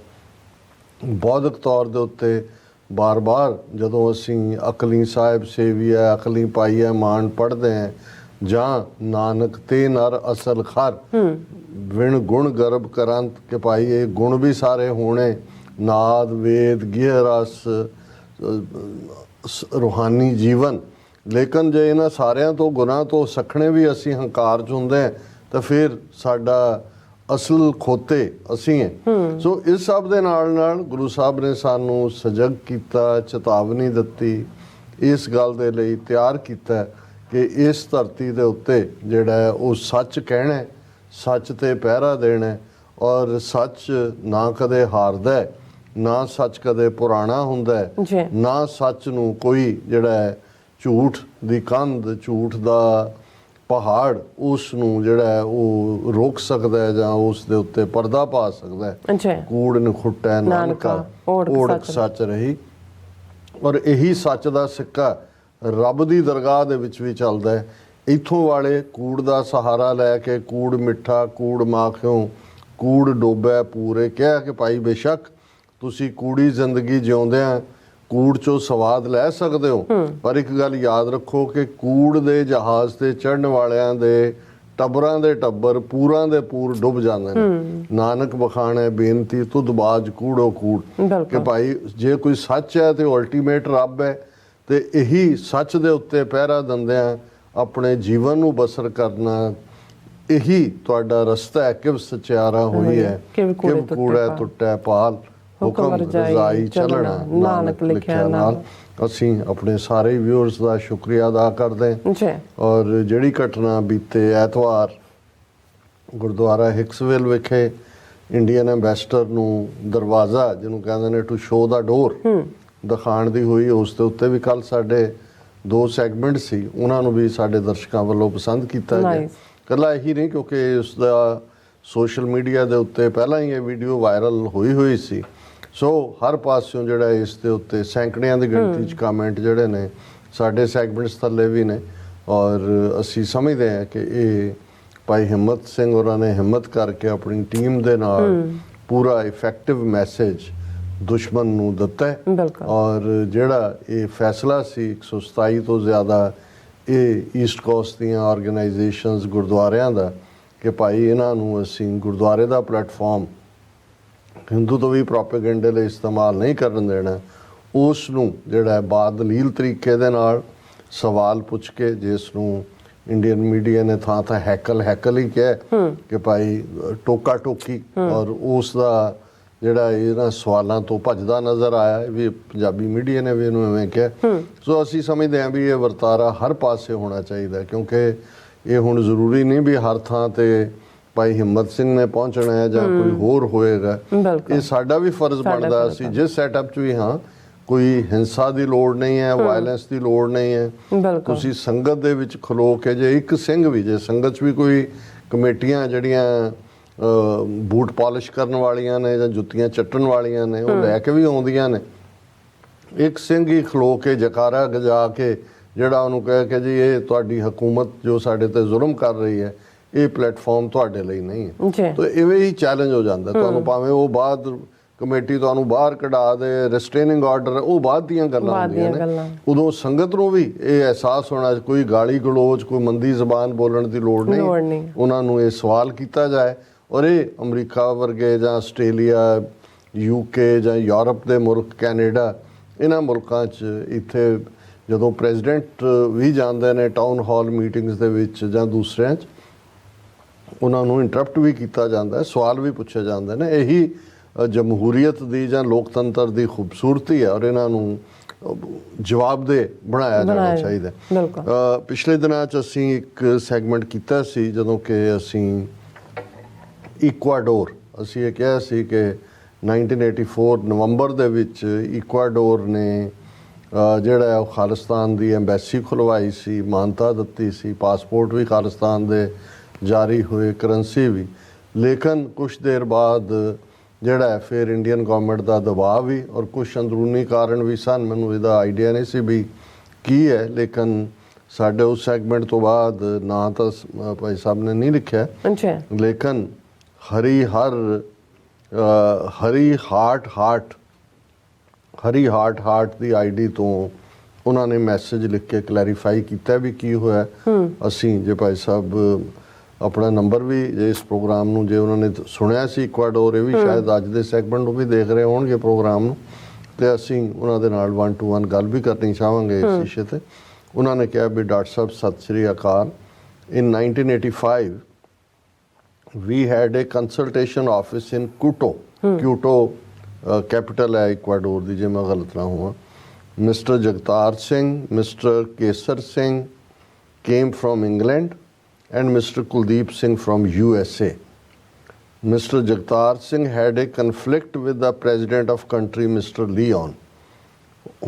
ਬੌਧਿਕ ਤੌਰ ਦੇ ਉੱਤੇ ਬਾਰ-ਬਾਰ ਜਦੋਂ ਅਸੀਂ ਅਕਲੀ ਸਾਹਿਬ ਸੇਵੀਐ ਅਕਲੀ ਪਾਈਐ ਮਾਣ ਪੜ੍ਹਦੇ ਹਾਂ, ਜਾਂ ਨਾਨਕ ਤੇ ਨਰ ਅਸਲ ਖਰ ਵਿਣ ਗੁਣ ਗਰਭ ਕਰੰਤ, ਕਿ ਭਾਈ ਇਹ ਗੁਣ ਵੀ ਸਾਰੇ ਹੋਣੇ, ਨਾਦ ਵੇਦ ਗਿਹ ਰਸ ਰੂਹਾਨੀ ਜੀਵਨ। ਲੇਕਿਨ ਜੇ ਇਹਨਾਂ ਸਾਰਿਆਂ ਤੋਂ ਗੁਣਾਂ ਤੋਂ ਸਖਣੇ ਵੀ ਅਸੀਂ ਹੰਕਾਰ 'ਚ ਹੁੰਦੇ ਹਾਂ ਤਾਂ ਫਿਰ ਸਾਡਾ ਅਸਲ ਖੋਤੇ ਅਸੀਂ ਹੈ। ਸੋ ਇਸ ਸਭ ਦੇ ਨਾਲ ਨਾਲ ਗੁਰੂ ਸਾਹਿਬ ਨੇ ਸਾਨੂੰ ਸਜਗ ਕੀਤਾ, ਚੇਤਾਵਨੀ ਦਿੱਤੀ, ਇਸ ਗੱਲ ਦੇ ਲਈ ਤਿਆਰ ਕੀਤਾ ਕਿ ਇਸ ਧਰਤੀ ਦੇ ਉੱਤੇ ਜਿਹੜਾ ਹੈ ਉਹ ਸੱਚ ਕਹਿਣਾ, ਸੱਚ ਤੇ ਪਹਿਰਾ ਦੇਣਾ, ਔਰ ਸੱਚ ਨਾ ਕਦੇ ਹਾਰਦਾ, ਨਾ ਸੱਚ ਕਦੇ ਪੁਰਾਣਾ ਹੁੰਦਾ, ਨਾ ਸੱਚ ਨੂੰ ਕੋਈ ਜਿਹੜਾ ਹੈ ਝੂਠ ਦੀ ਕੰਧ, ਝੂਠ ਦਾ ਪਹਾੜ ਉਸ ਨੂੰ ਜਿਹੜਾ ਹੈ ਉਹ ਰੋਕ ਸਕਦਾ ਹੈ ਜਾਂ ਉਸ ਦੇ ਉੱਤੇ ਪਰਦਾ ਪਾ ਸਕਦਾ ਹੈ। ਕੂੜ ਨਖੁੱਟੈ ਨਾਨਕਾ ਓੜਕ ਸੱਚ ਰਹੀ। ਔਰ ਇਹੀ ਸੱਚ ਦਾ ਸਿੱਕਾ ਰੱਬ ਦੀ ਦਰਗਾਹ ਦੇ ਵਿੱਚ ਵੀ ਚੱਲਦਾ ਹੈ। ਇੱਥੋਂ ਵਾਲੇ ਕੂੜ ਦਾ ਸਹਾਰਾ ਲੈ ਕੇ ਕੂੜ ਮਿੱਠਾ ਕੂੜ ਮਾਖਿਓ ਕੂੜ ਡੋਬੈ ਪੂਰੇ ਕਿਹਾ ਕਿ ਭਾਈ ਬੇਸ਼ੱਕ ਤੁਸੀਂ ਕੂੜੀ ਜ਼ਿੰਦਗੀ ਜਿਉਂਦਿਆਂ ਕੂੜ 'ਚੋਂ ਸਵਾਦ ਲੈ ਸਕਦੇ ਹੋ, ਪਰ ਇੱਕ ਗੱਲ ਯਾਦ ਰੱਖੋ ਕਿ ਕੂੜ ਦੇ ਜਹਾਜ਼ ਤੇ ਚੜ੍ਹਨ ਵਾਲਿਆਂ ਦੇ ਟੱਬਰਾਂ ਦੇ ਟੱਬਰ ਪੂਰਾਂ ਦੇ ਪੂਰ ਡੁੱਬ ਜਾਂਦੇ ਨੇ। ਨਾਨਕ ਬਖਾਣੇ ਬੇਨਤੀ ਤੁਧ ਬਾਜ ਕੂੜੋ ਕੂੜ, ਕਿ ਭਾਈ ਜੇ ਕੋਈ ਸੱਚ ਹੈ ਤੇ ਅਲਟੀਮੇਟ ਰੱਬ ਹੈ, ਤੇ ਇਹੀ ਸੱਚ ਦੇ ਉੱਤੇ ਪਹਿਰਾ ਦਿੰਦਿਆਂ ਆਪਣੇ ਜੀਵਨ ਨੂੰ ਬਸਰ ਕਰਨਾ ਇਹੀ ਤੁਹਾਡਾ ਰਸਤਾ ਹੈ। ਕਿਵ ਸਚਿਆਰਾ ਹੋਈ ਹੈ, ਕਿਵ ਕੂੜਾ ਟੁੱਟੈ ਪਾਲ, ਹੁਕਮ ਰਜ਼ਾਈ ਚੱਲਣਾ, ਨਾਨਕ ਲਿਖਿਆ ਨਾਲ। ਅਸੀਂ ਆਪਣੇ ਸਾਰੇ ਵਿਊਅਰਸ ਦਾ ਸ਼ੁਕਰੀਆ ਅਦਾ ਕਰਦੇ ਹਾਂ। ਔਰ ਜਿਹੜੀ ਘਟਨਾ ਬੀਤੇ ਐਤਵਾਰ ਗੁਰਦੁਆਰਾ ਹਿਕਸਵਿਲ ਵਿਖੇ ਇੰਡੀਅਨ ਐਂਬੈਸਡਰ ਨੂੰ ਦਰਵਾਜ਼ਾ ਜਿਹਨੂੰ ਕਹਿੰਦੇ ਨੇ ਟੂ ਸ਼ੋ ਦਾ ਡੋਰ ਦਿਖਾਉਣ ਦੀ ਹੋਈ, ਉਸ ਦੇ ਉੱਤੇ ਵੀ ਕੱਲ ਸਾਡੇ 2 ਸੈਗਮੈਂਟ ਸੀ, ਉਹਨਾਂ ਨੂੰ ਵੀ ਸਾਡੇ ਦਰਸ਼ਕਾਂ ਵੱਲੋਂ ਪਸੰਦ ਕੀਤਾ ਗਿਆ। ਇਕੱਲਾ ਇਹੀ ਨਹੀਂ, ਕਿਉਂਕਿ ਉਸ ਦਾ ਸੋਸ਼ਲ ਮੀਡੀਆ ਦੇ ਉੱਤੇ ਪਹਿਲਾਂ ਹੀ ਇਹ ਵੀਡੀਓ ਵਾਇਰਲ ਹੋਈ ਸੀ। ਸੋ ਹਰ ਪਾਸਿਓਂ ਜਿਹੜਾ ਇਸ ਦੇ ਉੱਤੇ ਸੈਂਕੜਿਆਂ ਦੀ ਗਿਣਤੀ 'ਚ ਕਮੈਂਟ ਜਿਹੜੇ ਨੇ ਸਾਡੇ ਸੈਗਮੈਂਟਸ ਥੱਲੇ ਵੀ ਨੇ। ਔਰ ਅਸੀਂ ਸਮਝਦੇ ਹਾਂ ਕਿ ਇਹ ਭਾਈ ਹਿੰਮਤ ਸਿੰਘ ਹੋਰਾਂ ਨੇ ਹਿੰਮਤ ਕਰਕੇ ਆਪਣੀ ਟੀਮ ਦੇ ਨਾਲ ਪੂਰਾ ਇਫੈਕਟਿਵ ਮੈਸੇਜ ਦੁਸ਼ਮਣ ਨੂੰ ਦਿੱਤਾ ਹੈ। ਔਰ ਜਿਹੜਾ ਇਹ ਫੈਸਲਾ ਸੀ 127 ਤੋਂ ਜ਼ਿਆਦਾ ਇਹ ਈਸਟ ਕੋਸਟ ਦੀਆਂ ਆਰਗੇਨਾਈਜੇਸ਼ਨਸ ਗੁਰਦੁਆਰਿਆਂ ਦਾ ਕਿ ਭਾਈ ਇਹਨਾਂ ਨੂੰ ਅਸੀਂ ਗੁਰਦੁਆਰੇ ਦਾ ਪਲੇਟਫਾਰਮ ਹਿੰਦੂ ਤੋਂ ਵੀ ਪ੍ਰੋਪੇਗੈਂਡੇ ਲਈ ਇਸਤੇਮਾਲ ਨਹੀਂ ਕਰਨ ਦੇਣਾ, ਉਸ ਨੂੰ ਜਿਹੜਾ ਬਾਦਲੀਲ ਤਰੀਕੇ ਦੇ ਨਾਲ ਸਵਾਲ ਪੁੱਛ ਕੇ, ਜਿਸ ਨੂੰ ਇੰਡੀਅਨ ਮੀਡੀਆ ਨੇ ਥਾਂ ਹੈਕਲ ਹੀ ਕਿਹਾ ਕਿ ਭਾਈ ਟੋਕਾ ਟੋਕੀ, ਔਰ ਉਸ ਦਾ ਜਿਹੜਾ ਇਹਨਾਂ ਸਵਾਲਾਂ ਤੋਂ ਭੱਜਦਾ ਨਜ਼ਰ ਆਇਆ ਵੀ ਪੰਜਾਬੀ ਮੀਡੀਆ ਨੇ ਵੀ ਇਹਨੂੰ ਐਵੇਂ ਕਿਹਾ। ਸੋ ਅਸੀਂ ਸਮਝਦੇ ਹਾਂ ਵੀ ਇਹ ਵਰਤਾਰਾ ਹਰ ਪਾਸੇ ਹੋਣਾ ਚਾਹੀਦਾ, ਕਿਉਂਕਿ ਇਹ ਹੁਣ ਜ਼ਰੂਰੀ ਨਹੀਂ ਵੀ ਹਰ ਥਾਂ ਤੇ ਭਾਈ ਹਿੰਮਤ ਸਿੰਘ ਨੇ ਪਹੁੰਚਣਾ ਹੈ ਜਾਂ ਕੋਈ ਹੋਰ ਹੋਏਗਾ। ਇਹ ਸਾਡਾ ਵੀ ਫਰਜ਼ ਬਣਦਾ, ਅਸੀਂ ਜਿਸ ਸੈਟਅਪ 'ਚ ਵੀ ਹਾਂ, ਕੋਈ ਹਿੰਸਾ ਦੀ ਲੋੜ ਨਹੀਂ ਹੈ, ਵਾਇਲੈਂਸ ਦੀ ਲੋੜ ਨਹੀਂ ਹੈ। ਤੁਸੀਂ ਸੰਗਤ ਦੇ ਵਿੱਚ ਖਲੋ ਕੇ ਜੇ ਇੱਕ ਸਿੰਘ ਵੀ, ਜੇ ਸੰਗਤ 'ਚ ਵੀ ਕੋਈ ਕਮੇਟੀਆਂ ਜਿਹੜੀਆਂ ਬੂਟ ਪਾਲਿਸ਼ ਕਰਨ ਵਾਲੀਆਂ ਨੇ ਜਾਂ ਜੁੱਤੀਆਂ ਚੱਟਣ ਵਾਲੀਆਂ ਨੇ, ਉਹ ਲੈ ਕੇ ਵੀ ਆਉਂਦੀਆਂ ਨੇ, ਇੱਕ ਸਿੰਘ ਹੀ ਖਲੋ ਕੇ ਜਕਾਰਾ ਗਜਾ ਕੇ ਜਿਹੜਾ ਉਹਨੂੰ ਕਹੇ ਕਿ ਜੀ ਇਹ ਤੁਹਾਡੀ ਹਕੂਮਤ ਜੋ ਸਾਡੇ ਤੇ ਜ਼ੁਲਮ ਕਰ ਰਹੀ ਹੈ, ਇਹ ਪਲੇਟਫਾਰਮ ਤੁਹਾਡੇ ਲਈ ਨਹੀਂ ਹੈ। ਤਾਂ ਇਵੇਂ ਹੀ ਚੈਲੰਜ ਹੋ ਜਾਂਦਾ ਤੁਹਾਨੂੰ, ਭਾਵੇਂ ਉਹ ਬਾਅਦ ਕਮੇਟੀ ਤੁਹਾਨੂੰ ਬਾਹਰ ਕਢਾ ਦੇ, ਰੈਸਟ੍ਰੇਨਿੰਗ ਆਰਡਰ, ਉਹ ਬਾਅਦ ਦੀਆਂ ਗੱਲਾਂ ਹੁੰਦੀਆਂ ਨੇ। ਉਦੋਂ ਸੰਗਤ ਨੂੰ ਵੀ ਇਹ ਅਹਿਸਾਸ ਹੋਣਾ, ਕੋਈ ਗਾਲੀ ਗਲੋਚ, ਕੋਈ ਮੰਦੀ ਜ਼ਬਾਨ ਬੋਲਣ ਦੀ ਲੋੜ ਨਹੀਂ। ਉਹਨਾਂ ਨੂੰ ਇਹ ਸਵਾਲ ਕੀਤਾ ਜਾਏ, ਔਰ ਇਹ ਅਮਰੀਕਾ ਵਰਗੇ ਜਾਂ ਆਸਟ੍ਰੇਲੀਆ, UK ਜਾਂ ਯੂਰਪ ਦੇ ਮੁਲਕ, ਕੈਨੇਡਾ, ਇਹਨਾਂ ਮੁਲਕਾਂ 'ਚ ਇੱਥੇ ਜਦੋਂ ਪ੍ਰੈਜ਼ੀਡੈਂਟ ਵੀ ਜਾਂਦੇ ਨੇ ਟਾਊਨ ਹਾਲ ਮੀਟਿੰਗਸ ਦੇ ਵਿੱਚ ਜਾਂ ਦੂਸਰਿਆਂ 'ਚ, ਉਹਨਾਂ ਨੂੰ ਇੰਟਰਪਟ ਵੀ ਕੀਤਾ ਜਾਂਦਾ, ਸਵਾਲ ਵੀ ਪੁੱਛੇ ਜਾਂਦੇ ਨੇ। ਇਹੀ ਜਮਹੂਰੀਅਤ ਦੀ ਜਾਂ ਲੋਕਤੰਤਰ ਦੀ ਖੂਬਸੂਰਤੀ ਹੈ, ਔਰ ਇਹਨਾਂ ਨੂੰ ਜਵਾਬਦੇਹ ਬਣਾਇਆ ਜਾਣਾ ਚਾਹੀਦਾ। ਪਿਛਲੇ ਦਿਨਾਂ 'ਚ ਅਸੀਂ ਇੱਕ ਸੈਗਮੈਂਟ ਕੀਤਾ ਸੀ ਜਦੋਂ ਕਿ ਅਸੀਂ ਇਕੁਆਡੋਰ, ਅਸੀਂ ਇਹ ਕਿਹਾ ਸੀ ਕਿ 1984 ਨਵੰਬਰ ਦੇ ਵਿੱਚ ਇਕੁਆਡੋਰ ਨੇ ਜਿਹੜਾ ਉਹ ਖਾਲਿਸਤਾਨ ਦੀ ਐਮਬੈਸੀ ਖੁਲਵਾਈ ਸੀ, ਮਾਨਤਾ ਦਿੱਤੀ ਸੀ, ਪਾਸਪੋਰਟ ਵੀ ਖਾਲਿਸਤਾਨ ਦੇ ਜਾਰੀ ਹੋਏ, ਕਰੰਸੀ ਵੀ। ਲੇਕਿਨ ਕੁਛ ਦੇਰ ਬਾਅਦ ਜਿਹੜਾ ਫਿਰ ਇੰਡੀਅਨ ਗਵਰਨਮੈਂਟ ਦਾ ਦਬਾਅ ਵੀ ਔਰ ਕੁਛ ਅੰਦਰੂਨੀ ਕਾਰਨ ਵੀ ਸਨ, ਮੈਨੂੰ ਇਹਦਾ ਆਈਡੀਆ ਨਹੀਂ ਸੀ ਵੀ ਕੀ ਹੈ, ਲੇਕਿਨ ਸਾਡੇ ਉਸ ਸੈਗਮੈਂਟ ਤੋਂ ਬਾਅਦ ਨਾ ਤਾਂ ਭਾਈ ਸਾਹਿਬ ਨੇ ਨਹੀਂ ਲਿਖਿਆ, ਲੇਕਿਨ ਹਰੀ ਹਾਰਟ ਦੀ ਆਈਡੀ ਤੋਂ ਉਹਨਾਂ ਨੇ ਮੈਸੇਜ ਲਿਖ ਕੇ ਕਲੈਰੀਫਾਈ ਕੀਤਾ ਵੀ ਕੀ ਹੋਇਆ। ਅਸੀਂ ਜੇ ਭਾਈ ਸਾਹਿਬ ਆਪਣਾ ਨੰਬਰ ਵੀ, ਜੇ ਇਸ ਪ੍ਰੋਗਰਾਮ ਨੂੰ ਜੇ ਉਹਨਾਂ ਨੇ ਸੁਣਿਆ ਸੀ ਇਕੁਆਡੋਰ, ਇਹ ਵੀ ਸ਼ਾਇਦ ਅੱਜ ਦੇ ਸੈਗਮੈਂਟ ਨੂੰ ਵੀ ਦੇਖ ਰਹੇ ਹੋਣਗੇ ਪ੍ਰੋਗਰਾਮ ਨੂੰ, ਤੇ ਅਸੀਂ ਉਹਨਾਂ ਦੇ ਨਾਲ 1 to 1 ਗੱਲ ਵੀ ਕਰਨੀ ਚਾਹਾਂਗੇ ਇਸ ਵਿਸ਼ੇ ਤੇ। ਉਹਨਾਂ ਨੇ ਕਿਹਾ ਵੀ ਡਾਕਟਰ ਸਾਹਿਬ ਸਤਿ ਸ਼੍ਰੀ ਅਕਾਲ, ਇਨ 1985 we had a consultation office in Quito capital है इक्वाडोर दी, जे मैं गलत ना हुआ। Mister Jagtar Singh, mister Kesar Singh came from England and Mr. Kuldeep Singh from USA. Mr. Jagtar Singh had a conflict with the president of country, Mr. Leon.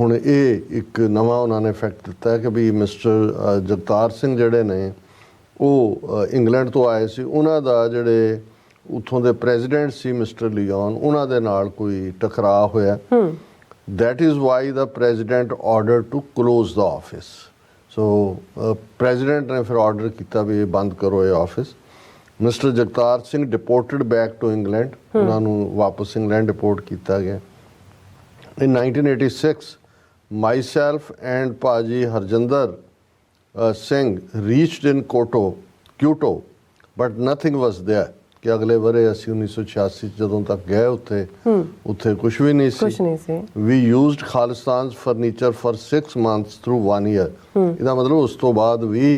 ਹੁਣ ਇਹ ਇੱਕ ਨਵਾਂ ਉਹਨਾਂ ਨੇ ਫੈਕਟ ਦਿੱਤਾ ਕਿ ਵੀ ਮਿਸਟਰ ਜਗਤਾਰ ਸਿੰਘ ਜਿਹੜੇ ਨੇ ਉਹ ਇੰਗਲੈਂਡ ਤੋਂ ਆਏ ਸੀ, ਉਹਨਾਂ ਦਾ ਜਿਹੜੇ ਉੱਥੋਂ ਦੇ ਪ੍ਰੈਜ਼ੀਡੈਂਟ ਸੀ ਮਿਸਟਰ ਲਿਓਨ, ਉਹਨਾਂ ਦੇ ਨਾਲ ਕੋਈ ਟਕਰਾਅ ਹੋਇਆ। That is why the president order to close the office. So president ਨੇ ਫਿਰ ਆਰਡਰ ਕੀਤਾ ਵੀ ਇਹ ਬੰਦ ਕਰੋ ਇਹ office. Mister Jagtar Singh deported back to England, ਉਹਨਾਂ ਨੂੰ ਵਾਪਸ ਇੰਗਲੈਂਡ ਡਿਪੋਰਟ ਕੀਤਾ ਗਿਆ। In 1986, myself and Paji Harjinder Singh reached in Quito, but nothing was there. ਕਿ ਅਗਲੇ ਵਰੇ ਅਸੀਂ 1986 ਜਦੋਂ ਤੱਕ ਗਏ ਉੱਥੇ ਕੁਝ ਵੀ ਨਹੀਂ ਕੁਛ ਨਹੀਂ ਸੀ। We used Khalistan's furniture for 6 months through 1 year. ਇਹਦਾ ਮਤਲਬ ਉਸ ਤੋਂ ਬਾਅਦ ਵੀ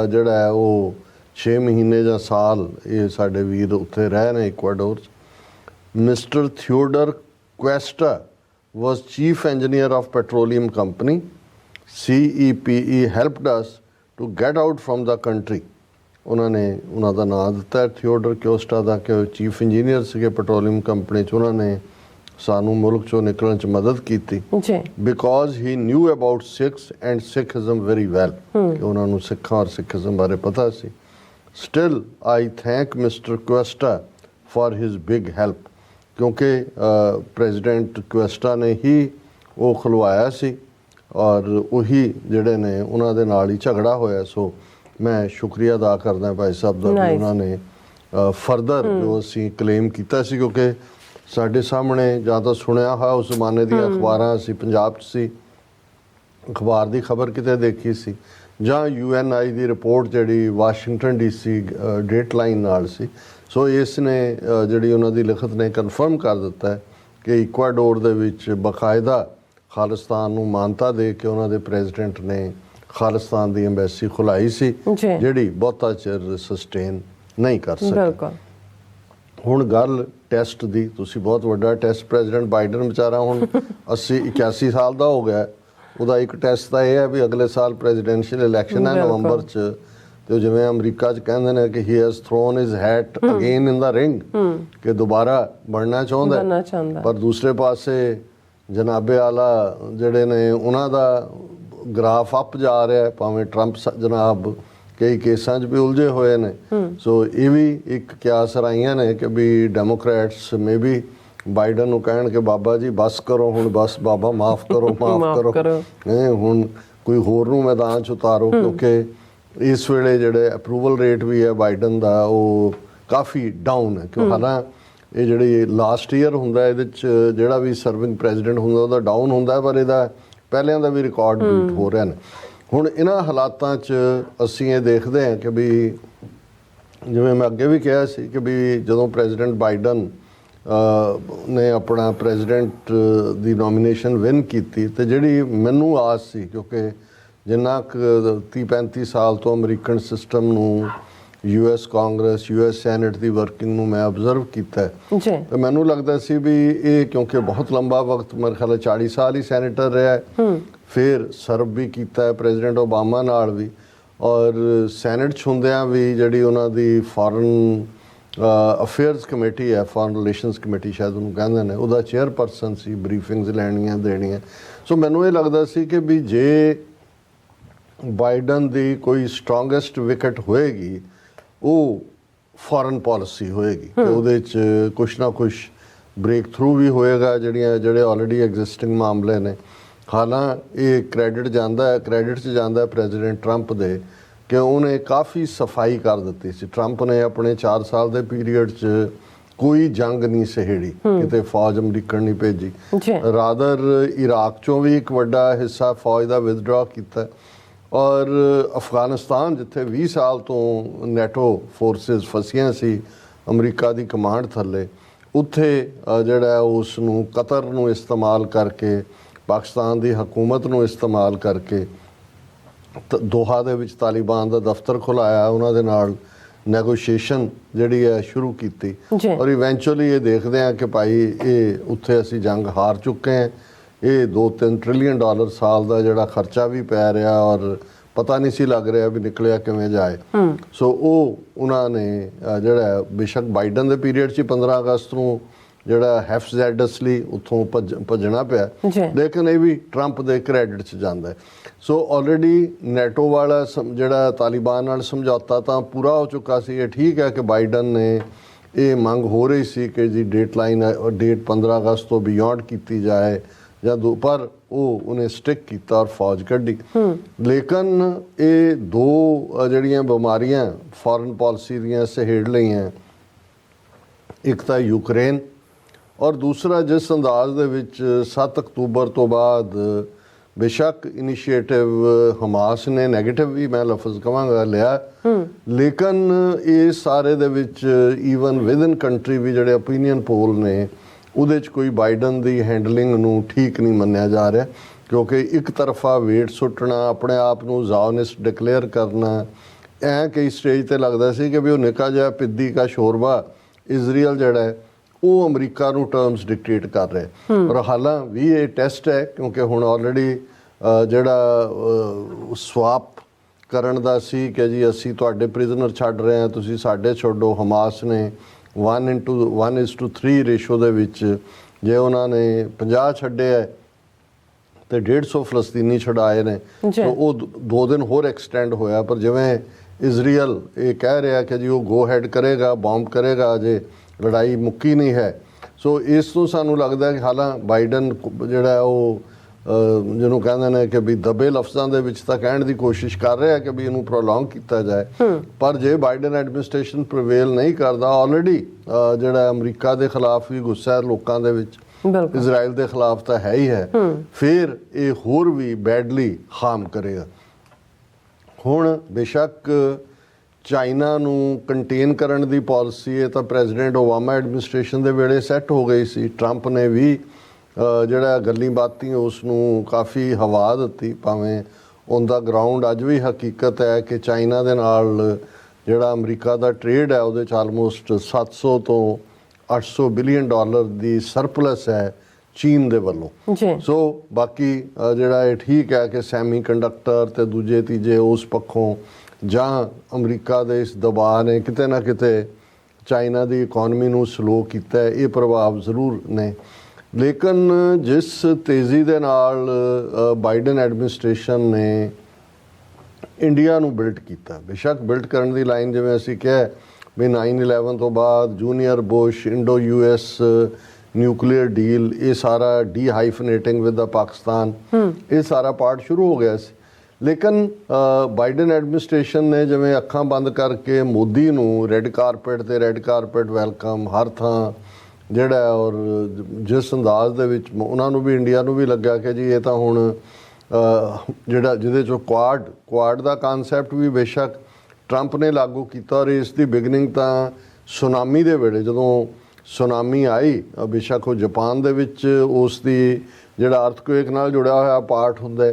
ਜਿਹੜਾ ਹੈ ਉਹ 6 ਮਹੀਨੇ ਜਾਂ ਸਾਲ ਇਹ ਸਾਡੇ ਵੀਰ ਉੱਥੇ ਰਹੇ ਨੇ ਇਕਵਾਡੋਰ 'ਚ। Mister Theodore Cuesta was chief engineer of petroleum company. CEPE helped us to get out from the country. ਉਹਨਾਂ ਦਾ ਨਾਂ ਦਿੱਤਾ ਥਿਓਡਰ ਕੁਐਸਟਾ ਦਾ ਕਿ ਚੀਫ ਇੰਜੀਨੀਅਰ ਸੀਗੇ ਪੈਟਰੋਲੀਅਮ ਕੰਪਨੀ 'ਚ। ਉਹਨਾਂ ਨੇ ਸਾਨੂੰ ਮੁਲਕ 'ਚੋਂ ਨਿਕਲਣ 'ਚ ਮਦਦ ਕੀਤੀ ਜੀ because he knew about Sikhs and Sikhism very well. ਕਿ ਉਹਨਾਂ ਨੂੰ ਸਿੱਖਾਂ ਔਰ ਸਿੱਖਿਜ਼ਮ ਬਾਰੇ ਪਤਾ ਸੀ। Still I thank mister Cuesta for his big help, ਕਿਉਂਕਿ ਪ੍ਰੈਜ਼ੀਡੈਂਟ ਕੁਐਸਟਾ ਨੇ ਹੀ ਉਹ ਖੁਲਵਾਇਆ ਸੀ ਔਰ ਉਹੀ ਜਿਹੜੇ ਨੇ ਉਹਨਾਂ ਦੇ ਨਾਲ ਹੀ ਝਗੜਾ ਹੋਇਆ। ਸੋ ਮੈਂ ਸ਼ੁਕਰੀਆ ਅਦਾ ਕਰਦਾ ਭਾਈ ਸਾਹਿਬ ਦਾ ਵੀ ਉਹਨਾਂ ਨੇ ਫਰਦਰ ਜੋ ਅਸੀਂ ਕਲੇਮ ਕੀਤਾ ਸੀ, ਕਿਉਂਕਿ ਸਾਡੇ ਸਾਹਮਣੇ ਜਾਂ ਤਾਂ ਸੁਣਿਆ ਹੋਇਆ ਉਸ ਜ਼ਮਾਨੇ ਦੀਆਂ ਅਖਬਾਰਾਂ, ਅਸੀਂ ਪੰਜਾਬ 'ਚ ਸੀ, ਅਖਬਾਰ ਦੀ ਖਬਰ ਕਿਤੇ ਦੇਖੀ ਸੀ, ਜਾਂ UNI ਦੀ ਰਿਪੋਰਟ ਜਿਹੜੀ ਵਾਸ਼ਿੰਗਟਨ DC ਡੇਟਲਾਈਨ ਨਾਲ ਸੀ। ਸੋ ਇਸ ਨੇ ਜਿਹੜੀ ਉਹਨਾਂ ਦੀ ਲਿਖਤ ਨੇ ਕਨਫਰਮ ਕਰ ਦਿੱਤਾ ਹੈ ਕਿ ਇਕਵਾਡੋਰ ਦੇ ਵਿੱਚ ਬਕਾਇਦਾ ਖਾਲਿਸਤਾਨ ਨੂੰ ਮਾਨਤਾ ਦੇ ਕੇ ਉਹਨਾਂ ਦੇ ਪ੍ਰੈਜ਼ੀਡੈਂਟ ਨੇ ਖਾਲਿਸਤਾਨ ਦੀ ਐਮਬੈਸੀ ਖੁਲਾਈ ਸੀ, ਜਿਹੜੀ ਬਹੁਤਾ ਚਿਰ ਸਸਟੇਨ ਨਹੀਂ ਕਰ ਸਕੀ। ਹੁਣ ਗੱਲ ਟੈਸਟ ਦੀ, ਤੁਸੀਂ ਬਹੁਤ ਵੱਡਾ ਟੈਸਟ ਪ੍ਰੈਜ਼ੀਡੈਂਟ ਬਾਈਡਨ ਵਿਚਾਰਾ ਹੁਣ 81 ਸਾਲ ਦਾ ਹੋ ਗਿਆ। ਉਹਦਾ ਇੱਕ ਟੈਸਟ ਤਾਂ ਇਹ ਹੈ ਵੀ ਅਗਲੇ ਸਾਲ ਪ੍ਰੈਜ਼ੀਡੈਂਸ਼ੀਅਲ ਇਲੈਕਸ਼ਨ ਹੈ ਨਵੰਬਰ 'ਚ, ਤੇ ਜਿਵੇਂ ਅਮਰੀਕਾ 'ਚ ਕਹਿੰਦੇ ਨੇ ਕਿ he has thrown his hat again in the ring, ਕਿ ਦੁਬਾਰਾ ਬਣਨਾ ਚਾਹੁੰਦਾ। ਪਰ ਦੂਸਰੇ ਪਾਸੇ ਜਨਾਬੇ ਆਲਾ ਜਿਹੜੇ ਨੇ ਉਹਨਾਂ ਦਾ ਗ੍ਰਾਫ ਅਪ ਜਾ ਰਿਹਾ, ਭਾਵੇਂ ਟਰੰਪ ਜਨਾਬ ਕਈ ਕੇਸਾਂ 'ਚ ਵੀ ਉਲਝੇ ਹੋਏ ਨੇ। ਸੋ ਇਹ ਵੀ ਇੱਕ ਕਿਆਸ ਰਾਈਆਂ ਨੇ ਕਿ ਵੀ ਡੈਮੋਕ੍ਰੈਟਸ ਮੇ ਵੀ ਬਾਈਡਨ ਨੂੰ ਕਹਿਣ ਕਿ ਬਾਬਾ ਜੀ ਬਸ ਕਰੋ ਹੁਣ, ਬਸ ਬਾਬਾ ਮਾਫ ਕਰੋ ਹੁਣ ਕੋਈ ਹੋਰ ਨੂੰ ਮੈਦਾਨ 'ਚ ਉਤਾਰੋ, ਕਿਉਂਕਿ ਇਸ ਵੇਲੇ ਜਿਹੜੇ ਅਪਰੂਵਲ ਰੇਟ ਵੀ ਹੈ ਬਾਈਡਨ ਦਾ ਉਹ ਕਾਫੀ ਡਾਊਨ ਹੈ। ਕਿਉਂ ਹਾਲਾਂ ਇਹ ਜਿਹੜੀ ਲਾਸਟ ਈਅਰ ਹੁੰਦਾ ਇਹਦੇ 'ਚ ਜਿਹੜਾ ਵੀ ਸਰਵਿੰਗ ਪ੍ਰੈਜ਼ੀਡੈਂਟ ਹੁੰਦਾ ਉਹਦਾ ਡਾਊਨ ਹੁੰਦਾ, ਪਰ ਇਹਦਾ ਪਹਿਲਿਆਂ ਦਾ ਵੀ ਰਿਕਾਰਡ ਬੀਟ ਹੋ ਰਿਹਾ ਨੇ। ਹੁਣ ਇਹਨਾਂ ਹਾਲਾਤਾਂ 'ਚ ਅਸੀਂ ਇਹ ਦੇਖਦੇ ਹਾਂ ਕਿ ਵੀ ਜਿਵੇਂ ਮੈਂ ਅੱਗੇ ਵੀ ਕਿਹਾ ਸੀ ਕਿ ਵੀ ਜਦੋਂ ਪ੍ਰੈਜ਼ੀਡੈਂਟ ਬਾਈਡਨ ਨੇ ਆਪਣਾ ਪ੍ਰੈਜ਼ੀਡੈਂਟ ਦੀ ਨੋਮੀਨੇਸ਼ਨ ਵਿਨ ਕੀਤੀ, ਤੇ ਜਿਹੜੀ ਮੈਨੂੰ ਆਸ ਸੀ, ਕਿਉਂਕਿ ਜਿੰਨਾ ਕੁ 30-35 ਸਾਲ ਤੋਂ ਅਮਰੀਕਨ ਸਿਸਟਮ ਨੂੰ, US ਕਾਂਗਰਸ, US ਸੈਨੇਟ ਦੀ ਵਰਕਿੰਗ ਨੂੰ ਮੈਂ ਆਬਜ਼ਰਵ ਕੀਤਾ ਤੇ ਮੈਨੂੰ ਲੱਗਦਾ ਸੀ ਵੀ ਇਹ ਕਿਉਂਕਿ ਬਹੁਤ ਲੰਬਾ ਵਕਤ, ਮੇਰੇ ਖਿਆਲ 40 ਸਾਲ ਹੀ ਸੈਨੇਟਰ ਰਿਹਾ, ਫਿਰ ਸਰਵ ਵੀ ਕੀਤਾ ਪ੍ਰੈਜ਼ੀਡੈਂਟ ਓਬਾਮਾ ਨਾਲ ਵੀ, ਔਰ ਸੈਨੇਟ 'ਚ ਹੁੰਦਿਆਂ ਵੀ ਜਿਹੜੀ ਉਹਨਾਂ ਦੀ ਫੋਰਨ ਅਫੇਅਰਸ ਕਮੇਟੀ ਹੈ, ਫੋਰਨ ਰਿਲੇਸ਼ਨਸ ਕਮੇਟੀ ਸ਼ਾਇਦ ਉਹਨੂੰ ਕਹਿੰਦੇ ਨੇ, ਉਹਦਾ ਚੇਅਰਪਰਸਨ ਸੀ, ਬਰੀਫਿੰਗਸ ਲੈਣੀਆਂ ਦੇਣੀਆਂ। ਸੋ ਮੈਨੂੰ ਇਹ ਲੱਗਦਾ ਸੀ ਕਿ ਵੀ ਜੇ ਬਾਈਡਨ ਦੀ ਕੋਈ ਸਟਰੋਂਗੈਸਟ ਵਿਕਟ ਹੋਏਗੀ ਉਹ ਫੋਰਨ ਪਾਲਿਸੀ ਹੋਏਗੀ, ਤੇ ਉਹਦੇ 'ਚ ਕੁਛ ਨਾ ਕੁਛ ਬ੍ਰੇਕ ਥਰੂ ਵੀ ਹੋਏਗਾ ਜਿਹੜੇ ਆਲਰੇਡੀ ਐਗਜ਼ਿਸਟਿੰਗ ਮਾਮਲੇ ਨੇ। ਹਾਲਾਂ ਇਹ ਕ੍ਰੈਡਿਟ 'ਚ ਜਾਂਦਾ ਪ੍ਰੈਜ਼ੀਡੈਂਟ ਟਰੰਪ ਦੇ ਕਿ ਉਹਨੇ ਕਾਫੀ ਸਫਾਈ ਕਰ ਦਿੱਤੀ ਸੀ। ਟਰੰਪ ਨੇ ਆਪਣੇ 4 ਸਾਲ ਦੇ ਪੀਰੀਅਡ 'ਚ ਕੋਈ ਜੰਗ ਨਹੀਂ ਸਹੇੜੀ, ਕਿਤੇ ਫੌਜ ਅਮਰੀਕਨ ਨਹੀਂ ਭੇਜੀ, ਰਾਦਰ ਇਰਾਕ 'ਚੋਂ ਵੀ ਇੱਕ ਵੱਡਾ ਹਿੱਸਾ ਫੌਜ ਦਾ ਵਿਦਡਰਾ ਕੀਤਾ, ਔਰ ਅਫਗਾਨਿਸਤਾਨ ਜਿੱਥੇ 20 ਸਾਲ ਤੋਂ ਨੈਟੋ ਫੋਰਸਿਸ ਫਸੀਆਂ ਸੀ ਅਮਰੀਕਾ ਦੀ ਕਮਾਂਡ ਥੱਲੇ, ਉੱਥੇ ਜਿਹੜਾ ਉਸ ਨੂੰ ਕਤਰ ਨੂੰ ਇਸਤੇਮਾਲ ਕਰਕੇ, ਪਾਕਿਸਤਾਨ ਦੀ ਹਕੂਮਤ ਨੂੰ ਇਸਤੇਮਾਲ ਕਰਕੇ ਦੋਹਾ ਦੇ ਵਿੱਚ ਤਾਲਿਬਾਨ ਦਾ ਦਫ਼ਤਰ ਖੁਲਾਇਆ, ਉਹਨਾਂ ਦੇ ਨਾਲ ਨੈਗੋਸ਼ੀਏਸ਼ਨ ਜਿਹੜੀ ਹੈ ਸ਼ੁਰੂ ਕੀਤੀ, ਔਰ ਇਵੈਂਚੁਅਲੀ ਇਹ ਦੇਖਦੇ ਹਾਂ ਕਿ ਭਾਈ ਇਹ ਉੱਥੇ ਅਸੀਂ ਜੰਗ ਹਾਰ ਚੁੱਕੇ ਹਾਂ। ਇਹ $2-3 ਟ੍ਰਿਲੀਅਨ ਸਾਲ ਦਾ ਜਿਹੜਾ ਖਰਚਾ ਵੀ ਪੈ ਰਿਹਾ, ਔਰ ਪਤਾ ਨਹੀਂ ਸੀ ਲੱਗ ਰਿਹਾ ਵੀ ਨਿਕਲਿਆ ਕਿਵੇਂ ਜਾਏ। ਸੋ ਉਹ ਉਹਨਾਂ ਨੇ ਜਿਹੜਾ ਬੇਸ਼ੱਕ ਬਾਈਡਨ ਦੇ ਪੀਰੀਅਡ 'ਚ 15 ਅਗਸਤ ਨੂੰ ਜਿਹੜਾ ਹੈਫਜ਼ੈਡਸਲੀ ਉੱਥੋਂ ਭੱਜਣਾ ਪਿਆ, ਲੇਕਿਨ ਇਹ ਵੀ ਟਰੰਪ ਦੇ ਕ੍ਰੈਡਿਟ 'ਚ ਜਾਂਦਾ ਹੈ। ਸੋ ਆਲਰੇਡੀ ਨੈਟੋ ਵਾਲਾ ਜਿਹੜਾ ਤਾਲਿਬਾਨ ਨਾਲ ਸਮਝੌਤਾ ਤਾਂ ਪੂਰਾ ਹੋ ਚੁੱਕਾ ਸੀ। ਇਹ ਠੀਕ ਹੈ ਕਿ ਬਾਈਡਨ ਨੇ ਇਹ ਮੰਗ ਹੋ ਰਹੀ ਸੀ ਕਿ ਜੀ ਡੇਟ 15 ਅਗਸਤ ਤੋਂ ਬਿਯੋਂਡ ਕੀਤੀ ਜਾਏ ਜਾਂ ਪਰ ਉਹਨੇ ਸਟਿਕ ਕੀਤਾ ਔਰ ਫੌਜ ਕੱਢੀ। ਲੇਕਿਨ ਇਹ ਦੋ ਜਿਹੜੀਆਂ ਬਿਮਾਰੀਆਂ ਫੋਰਨ ਪਾਲਿਸੀ ਦੀਆਂ ਸਹੇੜ ਲਈਆਂ, ਇੱਕ ਤਾਂ ਯੂਕਰੇਨ, ਔਰ ਦੂਸਰਾ ਜਿਸ ਅੰਦਾਜ਼ ਦੇ ਵਿੱਚ 7 ਅਕਤੂਬਰ ਤੋਂ ਬਾਅਦ बेशक इनिशिएटिव हमास ने नैगेटिव भी मैं लफज कहांगा लिया, लेकिन इस सारे दे विच ईवन विद इन कंट्री भी जिहड़े ओपीनियन पोल ने उहदे च कोई बाइडन दी हैंडलिंग नूं ठीक नहीं मन्निया जा रहा, क्योंकि एक तरफा वेट सुट्टना, अपने आप नूं ज़ायोनिस्ट डिकलेयर करना, ऐ कई स्टेज ते लगदा सी कि भी वो निक्का जिहा पिद्दी का शोरबा इजराइल जिहड़ा है वो अमरीका नूं टर्म्स डिक्टेट कर रहा है। पर हालां भी ये टेस्ट है, क्योंकि हुण ऑलरेडी जिहड़ा स्वाप ਕਰਨ ਦਾ ਸੀ कि जी ਅਸੀਂ ਤੁਹਾਡੇ ਪ੍ਰਿਜ਼ਨਰ ਛੱਡ ਰਹੇ ਹਾਂ, ਤੁਸੀਂ ਸਾਡੇ ਛੱਡੋ। ਹਮਾਸ ਨੇ 1:3 ਰੇਸ਼ੋ ਦੇ ਵਿੱਚ ਜੇ ਉਹਨਾਂ ਨੇ 50 ਛੱਡੇ ਹੈ ਤੇ 150 ਫਲਸਤੀਨੀ ਛਡਾਏ ਨੇ, ਤਾਂ ਉਹ 2 ਦਿਨ ਹੋਰ ਐਕਸਟੈਂਡ ਹੋਇਆ। ਪਰ ਜਿਵੇਂ ਇਜ਼ਰਾਈਲ ਇਹ ਕਹਿ ਰਿਹਾ ਕਿ ਜੀ ਉਹ ਗੋ ਹੈਡ ਕਰੇਗਾ, ਬੰਬ ਕਰੇਗਾ, ਅਜੇ ਲੜਾਈ ਮੁੱਕੀ ਨਹੀਂ ਹੈ। ਸੋ ਇਸ ਤੋਂ ਸਾਨੂੰ ਲੱਗਦਾ ਕਿ ਹਾਲਾਂ ਬਾਈਡਨ ਜਿਹੜਾ ਉਹ ਜਿਹਨੂੰ ਕਹਿੰਦੇ ਨੇ ਕਿ ਵੀ ਦਬੇ ਲਫ਼ਜ਼ਾਂ ਦੇ ਵਿੱਚ ਤਾਂ ਕਹਿਣ ਦੀ ਕੋਸ਼ਿਸ਼ ਕਰ ਰਿਹਾ ਕਿ ਵੀ ਇਹਨੂੰ ਪ੍ਰੋਲੋਂਗ ਕੀਤਾ ਜਾਏ, ਪਰ ਜੇ ਬਾਈਡਨ ਐਡਮਿਨਿਸਟ੍ਰੇਸ਼ਨ ਪ੍ਰਵੇਲ ਨਹੀਂ ਕਰਦਾ, ਆਲਰੇਡੀ ਜਿਹੜਾ ਅਮਰੀਕਾ ਦੇ ਖਿਲਾਫ ਵੀ ਗੁੱਸਾ ਹੈ ਲੋਕਾਂ ਦੇ ਵਿੱਚ, ਇਜ਼ਰਾਈਲ ਦੇ ਖਿਲਾਫ ਤਾਂ ਹੈ ਹੀ ਹੈ, ਫਿਰ ਇਹ ਹੋਰ ਵੀ ਬੈਡਲੀ ਹਾਰਮ ਕਰੇਗਾ। ਹੁਣ ਬੇਸ਼ੱਕ ਚਾਈਨਾ ਨੂੰ ਕੰਟੇਨ ਕਰਨ ਦੀ ਪਾਲਿਸੀ ਇਹ ਤਾਂ ਪ੍ਰੈਜ਼ੀਡੈਂਟ ਓਬਾਮਾ ਐਡਮਿਨਿਸਟ੍ਰੇਸ਼ਨ ਦੇ ਵੇਲੇ ਸੈੱਟ ਹੋ ਗਈ ਸੀ। ਟਰੰਪ ਨੇ ਵੀ ਜਿਹੜਾ ਗੱਲੀ ਬਾਤੀ ਉਸ ਨੂੰ ਕਾਫੀ ਹਵਾ ਦਿੱਤੀ, ਭਾਵੇਂ ਔਨ ਦਾ ਗਰਾਊਂਡ ਅੱਜ ਵੀ ਹਕੀਕਤ ਹੈ ਕਿ ਚਾਈਨਾ ਦੇ ਨਾਲ ਜਿਹੜਾ ਅਮਰੀਕਾ ਦਾ ਟ੍ਰੇਡ ਹੈ ਉਹਦੇ 'ਚ ਆਲਮੋਸਟ 700 ਤੋਂ 800 ਬਿਲੀਅਨ ਡਾਲਰ ਦੀ ਸਰਪਲਸ ਹੈ ਚੀਨ ਦੇ ਵੱਲੋਂ। ਸੋ ਬਾਕੀ ਜਿਹੜਾ ਇਹ ਠੀਕ ਹੈ ਕਿ ਸੈਮੀ ਕੰਡਕਟਰ ਤੇ ਦੂਜੇ ਤੀਜੇ ਉਸ ਪੱਖੋਂ ਜਾਂ ਅਮਰੀਕਾ ਦੇ ਇਸ ਦਬਾਅ ਨੇ ਕਿਤੇ ਨਾ ਕਿਤੇ ਚਾਈਨਾ ਦੀ ਇਕੋਨਮੀ ਨੂੰ ਸਲੋ ਕੀਤਾ, ਇਹ ਪ੍ਰਭਾਵ ਜ਼ਰੂਰ ਨੇ। ਲੇਕਿਨ ਜਿਸ ਤੇਜ਼ੀ ਦੇ ਨਾਲ ਬਾਈਡਨ ਐਡਮਿਨਿਸਟ੍ਰੇਸ਼ਨ ਨੇ ਇੰਡੀਆ ਨੂੰ ਬਿਲਡ ਕੀਤਾ, ਬੇਸ਼ੱਕ ਬਿਲਡ ਕਰਨ ਦੀ ਲਾਈਨ ਜਿਵੇਂ ਅਸੀਂ ਕਿਹਾ ਵੀ 9/11 ਤੋਂ ਬਾਅਦ junior Bush, Indo US nuclear deal, ਇਹ ਸਾਰਾ ਡੀਹਾਈਫਨੇਟਿੰਗ ਵਿਦ ਦਾ ਪਾਕਿਸਤਾਨ, ਇਹ ਸਾਰਾ ਪਾਰਟ ਸ਼ੁਰੂ ਹੋ ਗਿਆ ਸੀ। ਲੇਕਿਨ ਬਾਈਡਨ ਐਡਮਿਨਿਸਟ੍ਰੇਸ਼ਨ ਨੇ ਜਿਵੇਂ ਅੱਖਾਂ ਬੰਦ ਕਰਕੇ ਮੋਦੀ ਨੂੰ ਰੈੱਡ ਕਾਰਪੇਟ ਤੇ ਰੈੱਡ ਕਾਰਪੇਟ ਵੈਲਕਮ ਹਰ ਥਾਂ ਜਿਹੜਾ, ਔਰ ਜਿਸ ਅੰਦਾਜ਼ ਦੇ ਵਿੱਚ ਉਹਨਾਂ ਨੂੰ ਵੀ ਇੰਡੀਆ ਨੂੰ ਵੀ ਲੱਗਾ ਕਿ ਜੀ ਇਹ ਤਾਂ ਹੁਣ ਜਿਹੜਾ ਜਿਹਦੇ 'ਚੋਂ ਕੁਆਡ ਦਾ ਕਾਨਸੈਪਟ ਵੀ ਬੇਸ਼ੱਕ ਟਰੰਪ ਨੇ ਲਾਗੂ ਕੀਤਾ, ਔਰ ਇਸ ਦੀ ਬਿਗਨਿੰਗ ਤਾਂ ਸੁਨਾਮੀ ਦੇ ਵੇਲੇ ਜਦੋਂ ਸੁਨਾਮੀ ਆਈ, ਬੇਸ਼ੱਕ ਉਹ ਜਾਪਾਨ ਦੇ ਵਿੱਚ ਉਸ ਦੀ ਜਿਹੜਾ ਅਰਥਕੁਏਕ ਨਾਲ ਜੁੜਿਆ ਹੋਇਆ ਪਾਰਟ ਹੁੰਦਾ,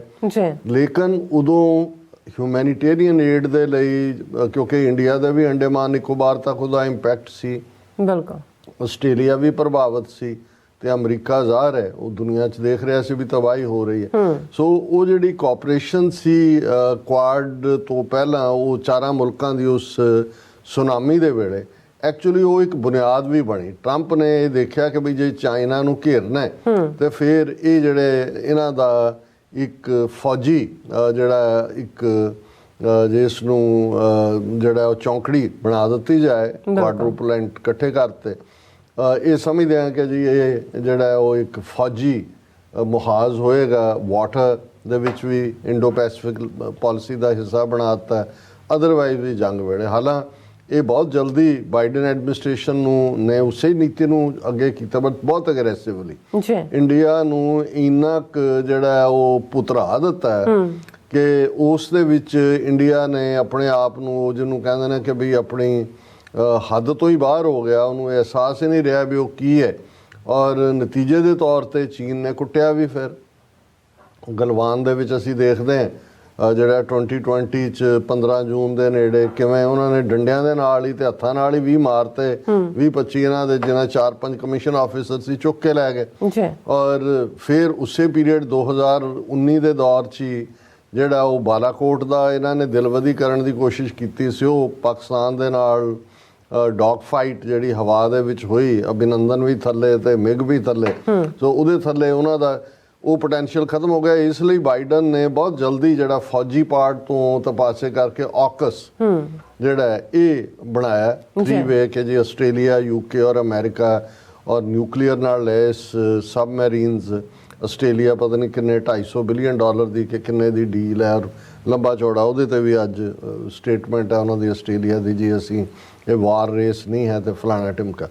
ਲੇਕਿਨ ਉਦੋਂ ਹਿਊਮੈਨੀਟੇਰੀਅਨ ਏਡ ਦੇ ਲਈ, ਕਿਉਂਕਿ ਇੰਡੀਆ ਦਾ ਵੀ ਅੰਡੇਮਾਨ ਨਿਕੋਬਾਰ ਤੱਕ ਉਹਦਾ ਇੰਪੈਕਟ ਸੀ, ਬਿਲਕੁਲ ਆਸਟ੍ਰੇਲੀਆ ਵੀ ਪ੍ਰਭਾਵਿਤ ਸੀ, ਤੇ ਅਮਰੀਕਾ ਜ਼ਾਹਰ ਹੈ ਉਹ ਦੁਨੀਆ 'ਚ ਦੇਖ ਰਿਹਾ ਸੀ ਵੀ ਤਬਾਹੀ ਹੋ ਰਹੀ ਹੈ। ਸੋ ਉਹ ਜਿਹੜੀ ਕੋਆਪਰੇਸ਼ਨ ਸੀ ਕੁਆਡ ਤੋਂ ਪਹਿਲਾਂ ਉਹ ਚਾਰਾਂ ਮੁਲਕਾਂ ਦੀ ਉਸ ਸੁਨਾਮੀ ਦੇ ਵੇਲੇ, ਐਕਚੁਅਲੀ ਉਹ ਇੱਕ ਬੁਨਿਆਦ ਵੀ ਬਣੀ। ਟਰੰਪ ਨੇ ਇਹ ਦੇਖਿਆ ਕਿ ਵੀ ਜੇ ਚਾਈਨਾ ਨੂੰ ਘੇਰਨਾ ਹੈ ਤੇ ਫਿਰ ਇਹ ਜਿਹੜੇ ਇਹਨਾਂ ਦਾ ਇੱਕ ਫੌਜੀ ਜਿਹੜਾ ਇੱਕ ਜਿਸ ਨੂੰ ਜਿਹੜਾ ਉਹ ਚੌਂਕੜੀ ਬਣਾ ਦਿੱਤੀ ਜਾਏ, ਕੁਆਡਰੂਪਲੈਂਟ ਇਕੱਠੇ ਕਰਤੇ, ਇਹ ਸਮਝਦੇ ਹਾਂ ਕਿ ਜੀ ਇਹ ਜਿਹੜਾ ਉਹ ਇੱਕ ਫੌਜੀ ਮੁਹਾਜ਼ ਹੋਏਗਾ। ਵਾਟਰ ਦੇ ਵਿੱਚ ਵੀ ਇੰਡੋ ਪੈਸੀਫਿਕ ਪਾਲਿਸੀ ਦਾ ਹਿੱਸਾ ਬਣਾ ਦਿੱਤਾ, ਅਦਰਵਾਈਜ਼ ਵੀ ਜੰਗ ਵੇਲੇ। ਹਾਲਾਂ ਇਹ ਬਹੁਤ ਜਲਦੀ ਬਾਈਡਨ ਐਡਮਿਨਿਸਟ੍ਰੇਸ਼ਨ ਨੂੰ ਨੇ ਉਸੇ ਨੀਤੀ ਨੂੰ ਅੱਗੇ ਕੀਤਾ, ਬਟ ਬਹੁਤ ਅਗਰੈਸਿਵਲੀ ਇੰਡੀਆ ਨੂੰ ਇੰਨਾ ਕੁ ਜਿਹੜਾ ਉਹ ਪੁਤਰਾ ਦਿੱਤਾ ਕਿ ਉਸ ਦੇ ਵਿੱਚ ਇੰਡੀਆ ਨੇ ਆਪਣੇ ਆਪ ਨੂੰ ਜਿਹਨੂੰ ਕਹਿੰਦੇ ਨੇ ਕਿ ਵੀ ਆਪਣੀ ਹੱਦ ਤੋਂ ਹੀ ਬਾਹਰ ਹੋ ਗਿਆ, ਉਹਨੂੰ ਅਹਿਸਾਸ ਹੀ ਨਹੀਂ ਰਿਹਾ ਵੀ ਉਹ ਕੀ ਹੈ। ਔਰ ਨਤੀਜੇ ਦੇ ਤੌਰ ਤੇ ਚੀਨ ਨੇ ਕੁੱਟਿਆ ਵੀ। ਫਿਰ ਗਲਵਾਨ ਦੇ ਵਿੱਚ ਅਸੀਂ ਦੇਖਦੇ ਹਾਂ ਜਿਹੜਾ 2020 'ਚ 15 ਜੂਨ ਦੇ ਨੇੜੇ ਕਿਵੇਂ ਉਹਨਾਂ ਨੇ ਡੰਡਿਆਂ ਦੇ ਨਾਲ ਹੀ ਤੇ ਹੱਥਾਂ ਨਾਲ ਹੀ 20 ਮਾਰਤੇ, 20-25 ਇਹਨਾਂ ਦੇ ਜਿਹਨਾਂ 4-5 ਕਮਿਸ਼ਨ ਆਫਿਸਰ ਸੀ ਚੁੱਕ ਕੇ ਲੈ ਗਏ। ਔਰ ਫਿਰ ਉਸੇ ਪੀਰੀਅਡ 2019 ਦੇ ਦੌਰ 'ਚ ਹੀ ਜਿਹੜਾ ਉਹ ਬਾਲਾਕੋਟ ਦਾ ਇਹਨਾਂ ਨੇ ਦਿਲਵਦੀ ਕਰਨ ਦੀ ਕੋਸ਼ਿਸ਼ ਕੀਤੀ ਸੀ, ਉਹ ਪਾਕਿਸਤਾਨ ਦੇ ਨਾਲ ਡੌਗ ਫਾਈਟ ਜਿਹੜੀ ਹਵਾ ਦੇ ਵਿੱਚ ਹੋਈ, ਅਭਿਨੰਦਨ ਵੀ ਥੱਲੇ ਤੇ ਮਿਗ ਵੀ ਥੱਲੇ, ਸੋ ਉਹਦੇ ਥੱਲੇ ਉਹਨਾਂ ਦਾ ਉਹ ਪੋਟੈਂਸ਼ੀਅਲ ਖਤਮ ਹੋ ਗਿਆ। ਇਸ ਲਈ ਬਾਈਡਨ ਨੇ ਬਹੁਤ ਜਲਦੀ ਜਿਹੜਾ ਫੌਜੀ ਪਾਰਟ ਤੋਂ ਤਪਾਸੇ ਕਰਕੇ ਆਕਸ ਜਿਹੜਾ ਇਹ ਬਣਾਇਆ 3 ਵੇ ਕਿ ਜੀ ਆਸਟ੍ਰੇਲੀਆ, UK ਔਰ ਅਮਰੀਕਾ, ਔਰ ਨਿਊਕਲੀਅਰ ਨਾਲ ਲੈਸ ਸਬਮੈਰੀਨਸ। ਆਸਟ੍ਰੇਲੀਆ ਪਤਾ ਨਹੀਂ ਕਿੰਨੇ 250 ਬਿਲੀਅਨ ਡਾਲਰ ਦੀ ਕਿ ਕਿੰਨੇ ਦੀ ਡੀਲ ਹੈ, ਔਰ ਲੰਬਾ ਚੌੜਾ ਉਹਦੇ ਤੇ ਵੀ ਅੱਜ ਸਟੇਟਮੈਂਟ ਹੈ ਉਹਨਾਂ ਦੀ ਆਸਟ੍ਰੇਲੀਆ ਦੀ ਜੀ ਅਸੀਂ ਇਹ ਵਾਰ ਰੇਸ ਨਹੀਂ ਹੈ ਤੇ ਫਲਾਣਾ ਟਿਮਕਾ।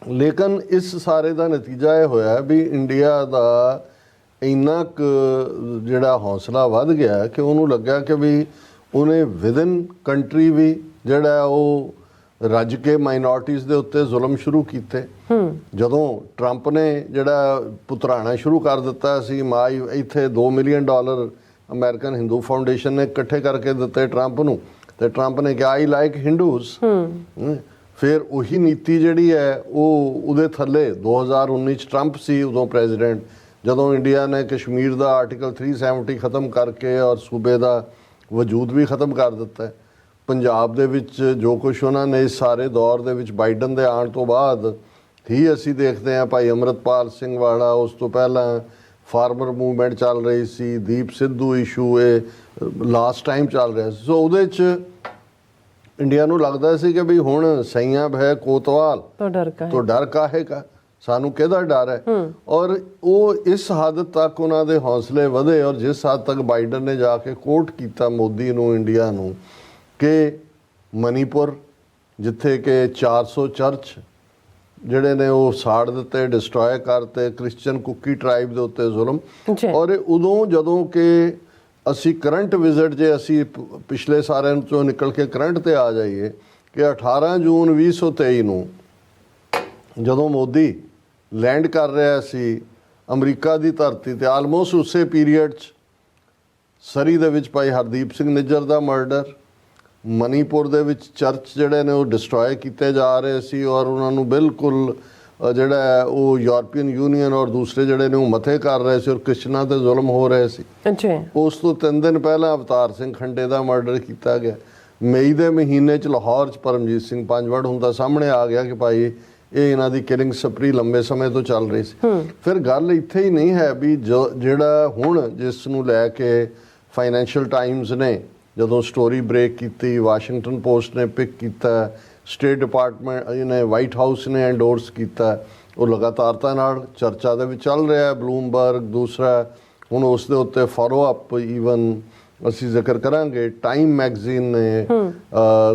ਲੇਕਿਨ ਇਸ ਸਾਰੇ ਦਾ ਨਤੀਜਾ ਇਹ ਹੋਇਆ ਵੀ ਇੰਡੀਆ ਦਾ ਇੰਨਾ ਕੁ ਜਿਹੜਾ ਹੌਸਲਾ ਵੱਧ ਗਿਆ ਕਿ ਉਹਨੂੰ ਲੱਗਾ ਕਿ ਵੀ ਉਹਨੇ ਵਿਦਨ ਕੰਟਰੀ ਵੀ ਜਿਹੜਾ ਉਹ ਰੱਜ ਕੇ ਮਾਈਨੋਰਟੀਜ਼ ਦੇ ਉੱਤੇ ਜ਼ੁਲਮ ਸ਼ੁਰੂ ਕੀਤੇ। ਜਦੋਂ ਟਰੰਪ ਨੇ ਜਿਹੜਾ ਪੁਤਰਾਣਾ ਸ਼ੁਰੂ ਕਰ ਦਿੱਤਾ ਸੀ, ਮਾਈ ਇੱਥੇ $2 ਮਿਲੀਅਨ ਅਮਰੀਕਨ ਹਿੰਦੂ ਫਾਊਂਡੇਸ਼ਨ ਨੇ ਇਕੱਠੇ ਕਰਕੇ ਦਿੱਤੇ ਟਰੰਪ ਨੂੰ, ਤੇ ਟਰੰਪ ਨੇ ਕਿਹਾ ਆਈ ਲਾਈਕ ਹਿੰਦੂਜ਼। ਫਿਰ ਉਹੀ ਨੀਤੀ ਜਿਹੜੀ ਹੈ ਉਹ ਉਹਦੇ ਥੱਲੇ 2019 ਚ ਟਰੰਪ ਸੀ ਉਦੋਂ ਪ੍ਰੈਜ਼ੀਡੈਂਟ, ਜਦੋਂ ਇੰਡੀਆ ਨੇ ਕਸ਼ਮੀਰ ਦਾ ਆਰਟੀਕਲ 370 ਖਤਮ ਕਰਕੇ ਔਰ ਸੂਬੇ ਦਾ ਵਜੂਦ ਵੀ ਖਤਮ ਕਰ ਦਿੱਤਾ। ਪੰਜਾਬ ਦੇ ਵਿੱਚ ਜੋ ਕੁਛ ਉਹਨਾਂ ਨੇ ਇਸ ਸਾਰੇ ਦੌਰ ਦੇ ਵਿੱਚ ਬਾਈਡਨ ਦੇ ਆਉਣ ਤੋਂ ਬਾਅਦ ਹੀ ਅਸੀਂ ਦੇਖਦੇ ਹਾਂ, ਭਾਈ ਅੰਮ੍ਰਿਤਪਾਲ ਸਿੰਘ ਵਾਲਾ, ਉਸ ਤੋਂ ਪਹਿਲਾਂ ਫਾਰਮਰ ਮੂਵਮੈਂਟ ਚੱਲ ਰਹੀ ਸੀ, ਦੀਪ ਸਿੱਧੂ ਇਸ਼ੂ ਇਹ ਲਾਸਟ ਟਾਈਮ ਚੱਲ ਰਿਹਾ ਸੀ। ਸੋ ਉਹਦੇ 'ਚ ਇੰਡੀਆ ਨੂੰ ਲੱਗਦਾ ਸੀ ਕਿ ਵੀ ਹੁਣ ਸਈਆਂ ਭੈ ਕੋਤਵਾਲ ਤੋਂ ਡਰ ਕਾਹੇ ਕਾ, ਸਾਨੂੰ ਕਿਹਦਾ ਡਰ ਹੈ। ਔਰ ਉਹ ਇਸ ਹੱਦ ਤੱਕ ਉਹਨਾਂ ਦੇ ਹੌਸਲੇ ਵਧੇ, ਔਰ ਜਿਸ ਹੱਦ ਤੱਕ ਬਾਈਡਨ ਨੇ ਜਾ ਕੇ ਕੋਟ ਕੀਤਾ ਮੋਦੀ ਨੂੰ, ਇੰਡੀਆ ਨੂੰ, ਕਿ ਮਨੀਪੁਰ ਜਿੱਥੇ ਕਿ 400 ਚਰਚ ਜਿਹੜੇ ਨੇ ਉਹ ਸਾੜ ਦਿੱਤੇ, ਡਿਸਟਰੋਏ ਕਰਤੇ, ਕ੍ਰਿਸਚੀਅਨ ਕੁੱਕੀ ਟਰਾਈਬ ਦੇ ਉੱਤੇ ਜ਼ੁਲਮ। ਔਰ ਉਦੋਂ ਜਦੋਂ ਕਿ ਅਸੀਂ ਕਰੰਟ ਵਿਜ਼ਿਟ, ਜੇ ਅਸੀਂ ਪਿਛਲੇ ਸਾਰਿਆਂ ਚੋਂ ਨਿਕਲ ਕੇ ਕਰੰਟ ਤੇ ਆ ਜਾਈਏ, ਕਿ 18 ਜੂਨ 2023 ਨੂੰ ਜਦੋਂ ਮੋਦੀ ਲੈਂਡ ਕਰ ਰਿਹਾ ਸੀ ਅਮਰੀਕਾ ਦੀ ਧਰਤੀ ਤੇ, ਆਲਮੋਸਟ ਉਸੇ ਪੀਰੀਅਡ 'ਚ ਸਰੀ ਦੇ ਵਿੱਚ ਭਾਈ ਹਰਦੀਪ ਸਿੰਘ ਨਿੱਜਰ ਦਾ ਮਰਡਰ, ਮਨੀਪੁਰ ਦੇ ਵਿੱਚ ਚਰਚ ਜਿਹੜੇ ਨੇ ਉਹ ਡਿਸਟਰੋਏ ਕੀਤੇ ਜਾ ਰਹੇ ਸੀ, ਔਰ ਉਹਨਾਂ ਨੂੰ ਬਿਲਕੁਲ ਜਿਹੜਾ ਉਹ ਯੂਰਪੀਅਨ ਯੂਨੀਅਨ ਔਰ ਦੂਸਰੇ ਜਿਹੜੇ ਨੇ ਉਹ ਮਥੇ ਕਰ ਰਹੇ ਸੀ, ਔਰ ਕ੍ਰਿਸਚਨਾਂ ਤੇ ਜ਼ੁਲਮ ਹੋ ਰਹੇ ਸੀ। ਉਸ ਤੋਂ 3 ਦਿਨ ਪਹਿਲਾਂ ਅਵਤਾਰ ਸਿੰਘ ਖੰਡੇ ਦਾ ਮਰਡਰ ਕੀਤਾ ਗਿਆ। ਮਈ ਦੇ ਮਹੀਨੇ 'ਚ ਲਾਹੌਰ 'ਚ ਪਰਮਜੀਤ ਸਿੰਘ ਪੰਜਵੜ ਹੁੰਦਾ ਸਾਹਮਣੇ ਆ ਗਿਆ ਕਿ ਭਾਈ ਇਹ ਇਹਨਾਂ ਦੀ ਕਿਲਿੰਗ ਸਪਰੀ ਲੰਬੇ ਸਮੇਂ ਤੋਂ ਚੱਲ ਰਹੀ ਸੀ। ਫਿਰ ਗੱਲ ਇੱਥੇ ਹੀ ਨਹੀਂ ਹੈ ਵੀ ਜਿਹੜਾ ਹੁਣ ਜਿਸ ਨੂੰ ਲੈ ਕੇ ਫਾਈਨੈਂਸ਼ੀਅਲ ਟਾਈਮਜ਼ ਨੇ ਜਦੋਂ ਸਟੋਰੀ ਬ੍ਰੇਕ ਕੀਤੀ, ਵਾਸ਼ਿੰਗਟਨ ਪੋਸਟ ਨੇ ਪਿਕ ਕੀਤਾ, ਸਟੇਟ ਡਿਪਾਰਟਮੈਂਟ ਨੇ, ਵਾਈਟ ਹਾਊਸ ਨੇ ਐਂਡੋਰਸ ਕੀਤਾ, ਉਹ ਲਗਾਤਾਰਤਾ ਨਾਲ ਚਰਚਾ ਦੇ ਵਿੱਚ ਚੱਲ ਰਿਹਾ। ਬਲੂਮਬਰਗ ਦੂਸਰਾ, ਹੁਣ ਉਸ ਦੇ ਉੱਤੇ ਫੋਲੋ ਅਪ ਈਵਨ ਅਸੀਂ ਜ਼ਿਕਰ ਕਰਾਂਗੇ, ਟਾਈਮ ਮੈਗਜ਼ੀਨ ਨੇ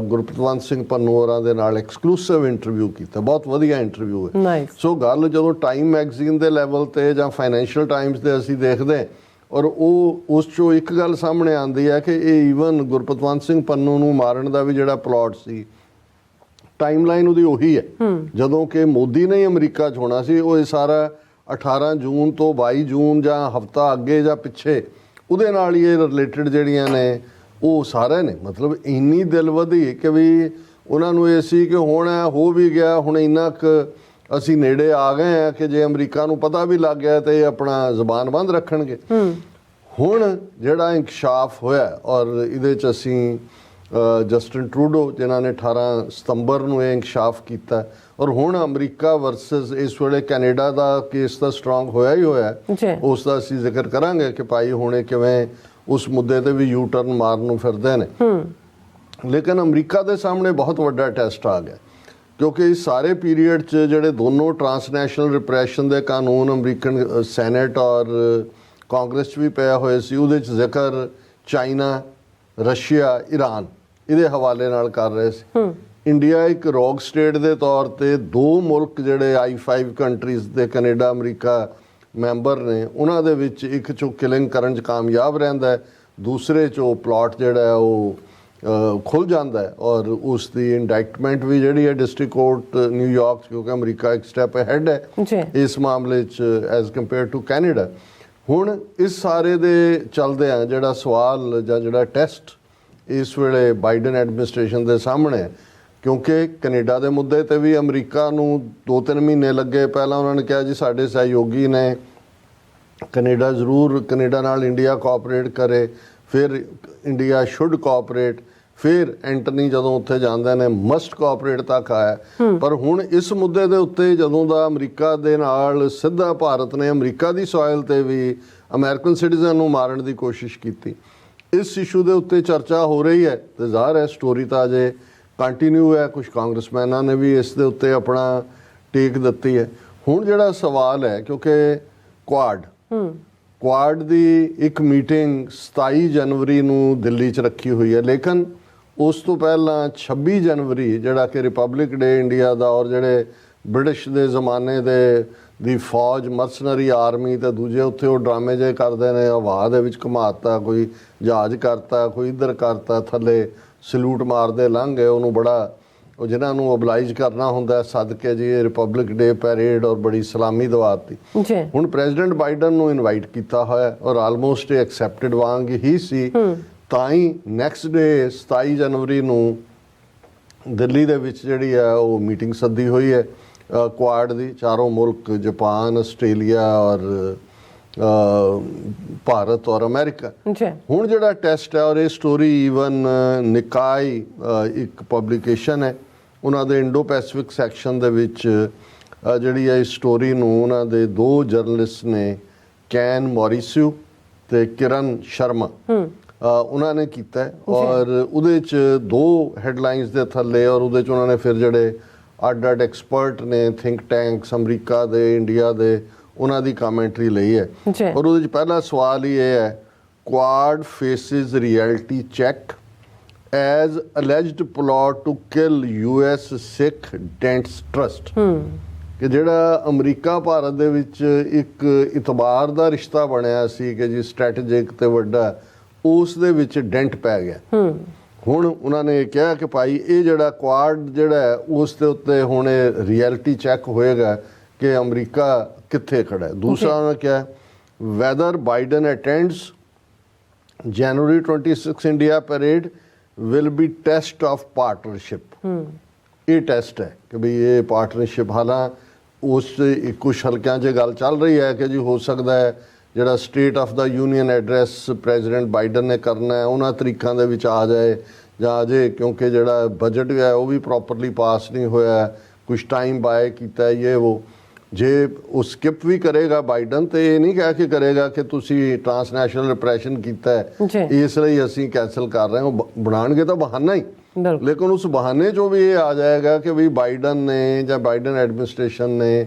ਗੁਰਪ੍ਰਤਵੰਤ ਸਿੰਘ ਪੰਨੂ ਹੋਰਾਂ ਦੇ ਨਾਲ ਐਕਸਕਲੂਸਿਵ ਇੰਟਰਵਿਊ ਕੀਤਾ, ਬਹੁਤ ਵਧੀਆ ਇੰਟਰਵਿਊ ਹੈ। ਸੋ ਗੱਲ ਜਦੋਂ ਟਾਈਮ ਮੈਗਜ਼ੀਨ ਦੇ ਲੈਵਲ ਤੇ ਜਾਂ ਫਾਈਨੈਂਸ਼ੀਅਲ ਟਾਈਮਜ਼ ਦੇ ਅਸੀਂ ਦੇਖਦੇ, ਔਰ ਉਹ ਉਸ 'ਚੋਂ ਇੱਕ ਗੱਲ ਸਾਹਮਣੇ ਆਉਂਦੀ ਹੈ ਕਿ ਇਹ ਈਵਨ ਗੁਰਪ੍ਰਤਵੰਤ ਸਿੰਘ ਪੰਨੂ ਨੂੰ ਮਾਰਨ ਦਾ ਵੀ ਜਿਹੜਾ ਪਲਾਟ ਸੀ, ਟਾਈਮਲਾਈਨ ਉਹਦੀ ਉਹੀ ਹੈ ਜਦੋਂ ਕਿ ਮੋਦੀ ਨੇ ਅਮਰੀਕਾ 'ਚ ਹੋਣਾ ਸੀ। ਉਹ ਇਹ ਸਾਰਾ 18 ਜੂਨ ਤੋਂ 22 ਜੂਨ ਜਾਂ ਹਫ਼ਤਾ ਅੱਗੇ ਜਾਂ ਪਿੱਛੇ ਉਹਦੇ ਨਾਲ ਹੀ ਇਹ ਰਿਲੇਟਡ ਜਿਹੜੀਆਂ ਨੇ ਉਹ ਸਾਰੇ ਨੇ। ਮਤਲਬ ਇੰਨੀ ਦਿਲ ਵਧੀ ਕਿ ਵੀ ਉਹਨਾਂ ਨੂੰ ਇਹ ਸੀ ਕਿ ਹੁਣ ਹੋ ਵੀ ਗਿਆ, ਹੁਣ ਇੰਨਾ ਕੁ ਅਸੀਂ ਨੇੜੇ ਆ ਗਏ ਆ ਕਿ ਜੇ ਅਮਰੀਕਾ ਨੂੰ ਪਤਾ ਵੀ ਲੱਗ ਗਿਆ ਤੇ ਆਪਣਾ ਜ਼ੁਬਾਨ ਬੰਦ ਰੱਖਣਗੇ। ਹੁਣ ਜਿਹੜਾ ਇੰਕਸ਼ਾਫ ਹੋਇਆ, ਔਰ ਇਹਦੇ 'ਚ ਅਸੀਂ ਜਸਟਿਨ ਟਰੂਡੋ ਜਿਨ੍ਹਾਂ ਨੇ 18 ਸਤੰਬਰ ਨੂੰ ਇਹ ਇੰਕਸ਼ਾਫ ਕੀਤਾ, ਔਰ ਹੁਣ ਅਮਰੀਕਾ ਵਰਸਸ ਇਸ ਵੇਲੇ ਕੈਨੇਡਾ ਦਾ ਕੇਸ ਤਾਂ ਸਟਰੋਂਗ ਹੋਇਆ ਹੀ ਹੋਇਆ, ਉਸ ਦਾ ਅਸੀਂ ਜ਼ਿਕਰ ਕਰਾਂਗੇ ਕਿ ਭਾਈ ਹੁਣ ਇਹ ਕਿਵੇਂ ਉਸ ਮੁੱਦੇ ਤੇ ਵੀ ਯੂ ਟਰਨ ਮਾਰਨ ਨੂੰ ਫਿਰਦੇ ਨੇ। ਲੇਕਿਨ ਅਮਰੀਕਾ ਦੇ ਸਾਹਮਣੇ ਬਹੁਤ ਵੱਡਾ ਟੈਸਟ ਆ ਗਿਆ, ਕਿਉਂਕਿ ਇਸ ਸਾਰੇ ਪੀਰੀਅਡ 'ਚ ਜਿਹੜੇ ਦੋਨੋਂ ਟਰਾਂਸਨੈਸ਼ਨਲ ਰਿਪਰੈਸ਼ਨ ਦੇ ਕਾਨੂੰਨ ਅਮਰੀਕਨ ਸੈਨੇਟ ਔਰ ਕਾਂਗਰਸ 'ਚ ਵੀ ਪਿਆ ਹੋਏ ਸੀ, ਉਹਦੇ 'ਚ ਜ਼ਿਕਰ ਚਾਈਨਾ, ਰਸ਼ੀਆ, ਈਰਾਨ ਇਹਦੇ ਹਵਾਲੇ ਨਾਲ ਕਰ ਰਹੇ ਸੀ। ਇੰਡੀਆ ਇੱਕ ਰੌਕ ਸਟੇਟ ਦੇ ਤੌਰ ਤੇ 2 ਮੁਲਕ ਜਿਹੜੇ I5 ਕੰਟਰੀਜ਼ ਦੇ ਕੈਨੇਡਾ ਅਮਰੀਕਾ ਮੈਂਬਰ ਨੇ, ਉਹਨਾਂ ਦੇ ਵਿੱਚ ਇੱਕ 'ਚੋਂ ਕਿਲਿੰਗ ਕਰਨ 'ਚ ਕਾਮਯਾਬ ਰਹਿੰਦਾ ਹੈ, ਦੂਸਰੇ 'ਚੋਂ ਪਲਾਟ ਜਿਹੜਾ ਉਹ ਖੁੱਲ੍ਹ ਜਾਂਦਾ ਹੈ, ਔਰ ਉਸ ਦੀ ਇੰਡਾਇਕਟਮੈਂਟ ਵੀ ਜਿਹੜੀ ਹੈ ਡਿਸਟ੍ਰਿਕਟ ਕੋਰਟ ਨਿਊਯਾਰਕ, ਕਿਉਂਕਿ ਅਮਰੀਕਾ ਇੱਕ ਸਟੈਪ ਅਹੈਡ ਹੈ ਇਸ ਮਾਮਲੇ 'ਚ ਐਜ਼ ਕੰਪੇਅਰ ਟੂ ਕੈਨੇਡਾ। ਹੁਣ ਇਸ ਸਾਰੇ ਦੇ ਚੱਲਦਿਆਂ ਜਿਹੜਾ ਸਵਾਲ ਜਾਂ ਜਿਹੜਾ ਟੈਸਟ ਇਸ ਵੇਲੇ ਬਾਈਡਨ ਐਡਮਿਨਿਸਟ੍ਰੇਸ਼ਨ ਦੇ ਸਾਹਮਣੇ, ਕਿਉਂਕਿ ਕੈਨੇਡਾ ਦੇ ਮੁੱਦੇ ਤੇ ਵੀ ਅਮਰੀਕਾ ਨੂੰ 2-3 ਮਹੀਨੇ ਲੱਗੇ। ਪਹਿਲਾਂ ਉਹਨਾਂ ਨੇ ਕਿਹਾ ਜੀ ਸਾਡੇ ਸਹਿਯੋਗੀ ਨੇ, ਕੈਨੇਡਾ ਜ਼ਰੂਰ, ਕੈਨੇਡਾ ਨਾਲ ਇੰਡੀਆ ਕੋਆਪਰੇਟ ਕਰੇ, ਫਿਰ ਇੰਡੀਆ ਸ਼ੁੱਡ ਕੋਆਪਰੇਟ, ਫਿਰ ਐਂਟਨੀ ਜਦੋਂ ਉੱਥੇ ਜਾਂਦੇ ਨੇ ਮਸਟ ਕੋਆਪਰੇਟ ਤੱਕ ਆਇਆ। ਪਰ ਹੁਣ ਇਸ ਮੁੱਦੇ ਦੇ ਉੱਤੇ ਜਦੋਂ ਦਾ ਅਮਰੀਕਾ ਦੇ ਨਾਲ ਸਿੱਧਾ ਭਾਰਤ ਨੇ ਅਮਰੀਕਾ ਦੀ ਸੋਇਲ ਤੇ ਵੀ ਅਮਰੀਕਨ ਸਿਟੀਜ਼ਨ ਨੂੰ ਮਾਰਨ ਦੀ ਕੋਸ਼ਿਸ਼ ਕੀਤੀ, ਇਸ ਇਸ਼ੂ ਦੇ ਉੱਤੇ ਚਰਚਾ ਹੋ ਰਹੀ ਹੈ ਤੇ ਜ਼ਾਹਰ ਹੈ ਸਟੋਰੀ ਤਾਂ ਅਜੇ ਕੰਟੀਨਿਊ ਹੈ। ਕੁਝ ਕਾਂਗਰਸਮੈਨਾਂ ਨੇ ਵੀ ਇਸ ਦੇ ਉੱਤੇ ਆਪਣਾ ਟੇਕ ਦਿੱਤੀ ਹੈ। ਹੁਣ ਜਿਹੜਾ ਸਵਾਲ ਹੈ, ਕਿਉਂਕਿ ਕੁਆਡ ਦੀ ਇੱਕ ਮੀਟਿੰਗ 27 ਜਨਵਰੀ ਨੂੰ ਦਿੱਲੀ 'ਚ ਰੱਖੀ ਹੋਈ ਹੈ, ਲੇਕਿਨ ਉਸ ਤੋਂ ਪਹਿਲਾਂ 26 ਜਨਵਰੀ ਜਿਹੜਾ ਕਿ ਰਿਪਬਲਿਕ ਡੇ ਇੰਡੀਆ ਦਾ, ਔਰ ਜਿਹੜੇ ਬ੍ਰਿਟਿਸ਼ ਦੇ ਜ਼ਮਾਨੇ ਦੀ ਫੌਜ ਮਰਸਨਰੀ ਆਰਮੀ ਤੇ ਦੂਜੇ ਉੱਥੇ ਉਹ ਡਰਾਮੇ ਜੇ ਕਰਦੇ ਨੇ, ਹਵਾ ਦੇ ਵਿੱਚ ਘੁਮਾਤਾ, ਕੋਈ ਜਹਾਜ਼ ਕਰਤਾ, ਕੋਈ ਇੱਧਰ ਕਰਤਾ, ਥੱਲੇ ਸਲੂਟ ਮਾਰਦੇ ਲੰਘ ਗਏ, ਉਹਨੂੰ ਬੜਾ ਉਹ ਜਿਨ੍ਹਾਂ ਨੂੰ ਓਬਲਾਈਜ਼ ਕਰਨਾ ਹੁੰਦਾ ਸਦਕੇ ਜੀ ਰਿਪਬਲਿਕ ਡੇ ਪੈਰੇਡ ਔਰ ਬੜੀ ਸਲਾਮੀ ਦਵਾਤੀ। ਹੁਣ ਪ੍ਰੈਜ਼ੀਡੈਂਟ ਬਾਈਡਨ ਨੂੰ ਇਨਵਾਈਟ ਕੀਤਾ ਹੋਇਆ ਔਰ ਆਲਮੋਸਟ ਐਕਸੈਪਟਡ ਵਾਂਗ ਹੀ ਸੀ। ਤਾਂ ਹੀ ਨੈਕਸਟ ਡੇ 27 ਜਨਵਰੀ ਨੂੰ ਦਿੱਲੀ ਦੇ ਵਿੱਚ ਜਿਹੜੀ ਹੈ ਉਹ ਮੀਟਿੰਗ ਸੱਦੀ ਹੋਈ ਹੈ ਕੁਆਡ ਦੀ, ਚਾਰੋਂ ਮੁਲਕ ਜਾਪਾਨ, ਆਸਟ੍ਰੇਲੀਆ ਔਰ ਭਾਰਤ ਔਰ ਅਮਰੀਕਾ। ਹੁਣ ਜਿਹੜਾ ਟੈਸਟ ਹੈ ਔਰ ਇਹ ਸਟੋਰੀ ਈਵਨ ਨਿਕਾਈ ਇੱਕ ਪਬਲੀਕੇਸ਼ਨ ਹੈ, ਉਹਨਾਂ ਦੇ ਇੰਡੋ ਪੈਸੀਫਿਕ ਸੈਕਸ਼ਨ ਦੇ ਵਿੱਚ ਜਿਹੜੀ ਹੈ ਇਸ ਸਟੋਰੀ ਨੂੰ ਉਹਨਾਂ ਦੇ ਦੋ ਜਰਨਲਿਸਟ ਨੇ, ਕੈਨ ਮੋਰਿਸਿਓ ਤੇ ਕਿਰਨ ਸ਼ਰਮਾ, ਉਹਨਾਂ ਨੇ ਕੀਤਾ ਔਰ ਉਹਦੇ 'ਚ ਦੋ ਹੈਡਲਾਈਨਸ ਦੇ ਥੱਲੇ ਔਰ ਉਹਦੇ 'ਚ ਉਹਨਾਂ ਨੇ ਫਿਰ ਜਿਹੜੇ ਅੱਡ ਐਕਸਪਰਟ ਨੇ, ਥਿੰਕ ਟੈਂਕਸ ਅਮਰੀਕਾ ਦੇ, ਇੰਡੀਆ ਦੇ, ਉਹਨਾਂ ਦੀ ਕਮੈਂਟਰੀ ਲਈ ਹੈ। ਔਰ ਉਹਦੇ 'ਚ ਪਹਿਲਾ ਸਵਾਲ ਹੀ ਇਹ ਹੈ, Quad faces reality check as alleged plot to kill US Sikh dents trust. ਕਿ ਜਿਹੜਾ ਅਮਰੀਕਾ ਭਾਰਤ ਦੇ ਵਿੱਚ ਇੱਕ ਇਤਬਾਰ ਦਾ ਰਿਸ਼ਤਾ ਬਣਿਆ ਸੀ ਕਿ ਜੀ ਸਟ੍ਰੈਟੇਜਿਕ ਤੇ ਵੱਡਾ, ਉਸ ਦੇ ਵਿੱਚ ਡੈਂਟ ਪੈ ਗਿਆ। ਹੁਣ ਉਹਨਾਂ ਨੇ ਕਿਹਾ ਕਿ ਭਾਈ ਇਹ ਜਿਹੜਾ ਕੁਆਡ ਜਿਹੜਾ ਹੈ ਉਸ ਦੇ ਉੱਤੇ ਹੁਣ ਇਹ ਰਿਐਲਿਟੀ ਚੈੱਕ ਹੋਏਗਾ ਕਿ ਅਮਰੀਕਾ ਕਿੱਥੇ ਖੜਾ ਹੈ। ਦੂਸਰਾ ਉਹਨਾਂ ਨੇ ਕਿਹਾ whether Biden attends January 26 India parade will be test of partnership. ਇਹ ਟੈਸਟ ਹੈ ਕਿ ਵੀ ਇਹ ਪਾਰਟਨਰਸ਼ਿਪ, ਹਾਲਾਂ ਉਸ ਕੁਝ ਹਲਕਿਆਂ 'ਚ ਗੱਲ ਚੱਲ ਰਹੀ ਹੈ ਕਿ ਜੀ ਹੋ ਸਕਦਾ ਹੈ ਜਿਹੜਾ state of the union address president Biden ਨੇ ਕਰਨਾ ਹੈ ਉਹਨਾਂ ਤਰੀਕਾਂ ਦੇ ਵਿੱਚ ਆ ਜਾਏ ਜਾਂ ਅਜੇ, ਕਿਉਂਕਿ ਜਿਹੜਾ ਬਜਟ ਹੈ ਉਹ ਵੀ ਪ੍ਰੋਪਰਲੀ ਪਾਸ ਨਹੀਂ ਹੋਇਆ, ਕੁਝ ਟਾਈਮ ਬਾਏ ਕੀਤਾ ਇਹ ਉਹ। ਜੇ ਉਹ ਸਕਿਪ ਵੀ ਕਰੇਗਾ ਬਾਈਡਨ ਤੇ ਇਹ ਨਹੀਂ ਕਹਿ ਕੇ ਕਰੇਗਾ ਕਿ ਤੁਸੀਂ ਟ੍ਰਾਂਸਨੈਸ਼ਨਲ ਰਿਪਰੈਸ਼ਨ ਕੀਤਾ ਹੈ ਇਸ ਲਈ ਅਸੀਂ ਕੈਂਸਲ ਕਰ ਰਹੇ ਹਾਂ, ਉਹ ਬਣਾਉਣਗੇ ਤਾਂ ਬਹਾਨਾ ਹੀ। ਲੇਕਿਨ ਉਸ ਬਹਾਨੇ 'ਚੋਂ ਵੀ ਇਹ ਆ ਜਾਏਗਾ ਕਿ ਵੀ ਬਾਈਡਨ ਨੇ ਜਾਂ ਬਾਈਡਨ ਐਡਮਿਨਿਸਟ੍ਰੇਸ਼ਨ ਨੇ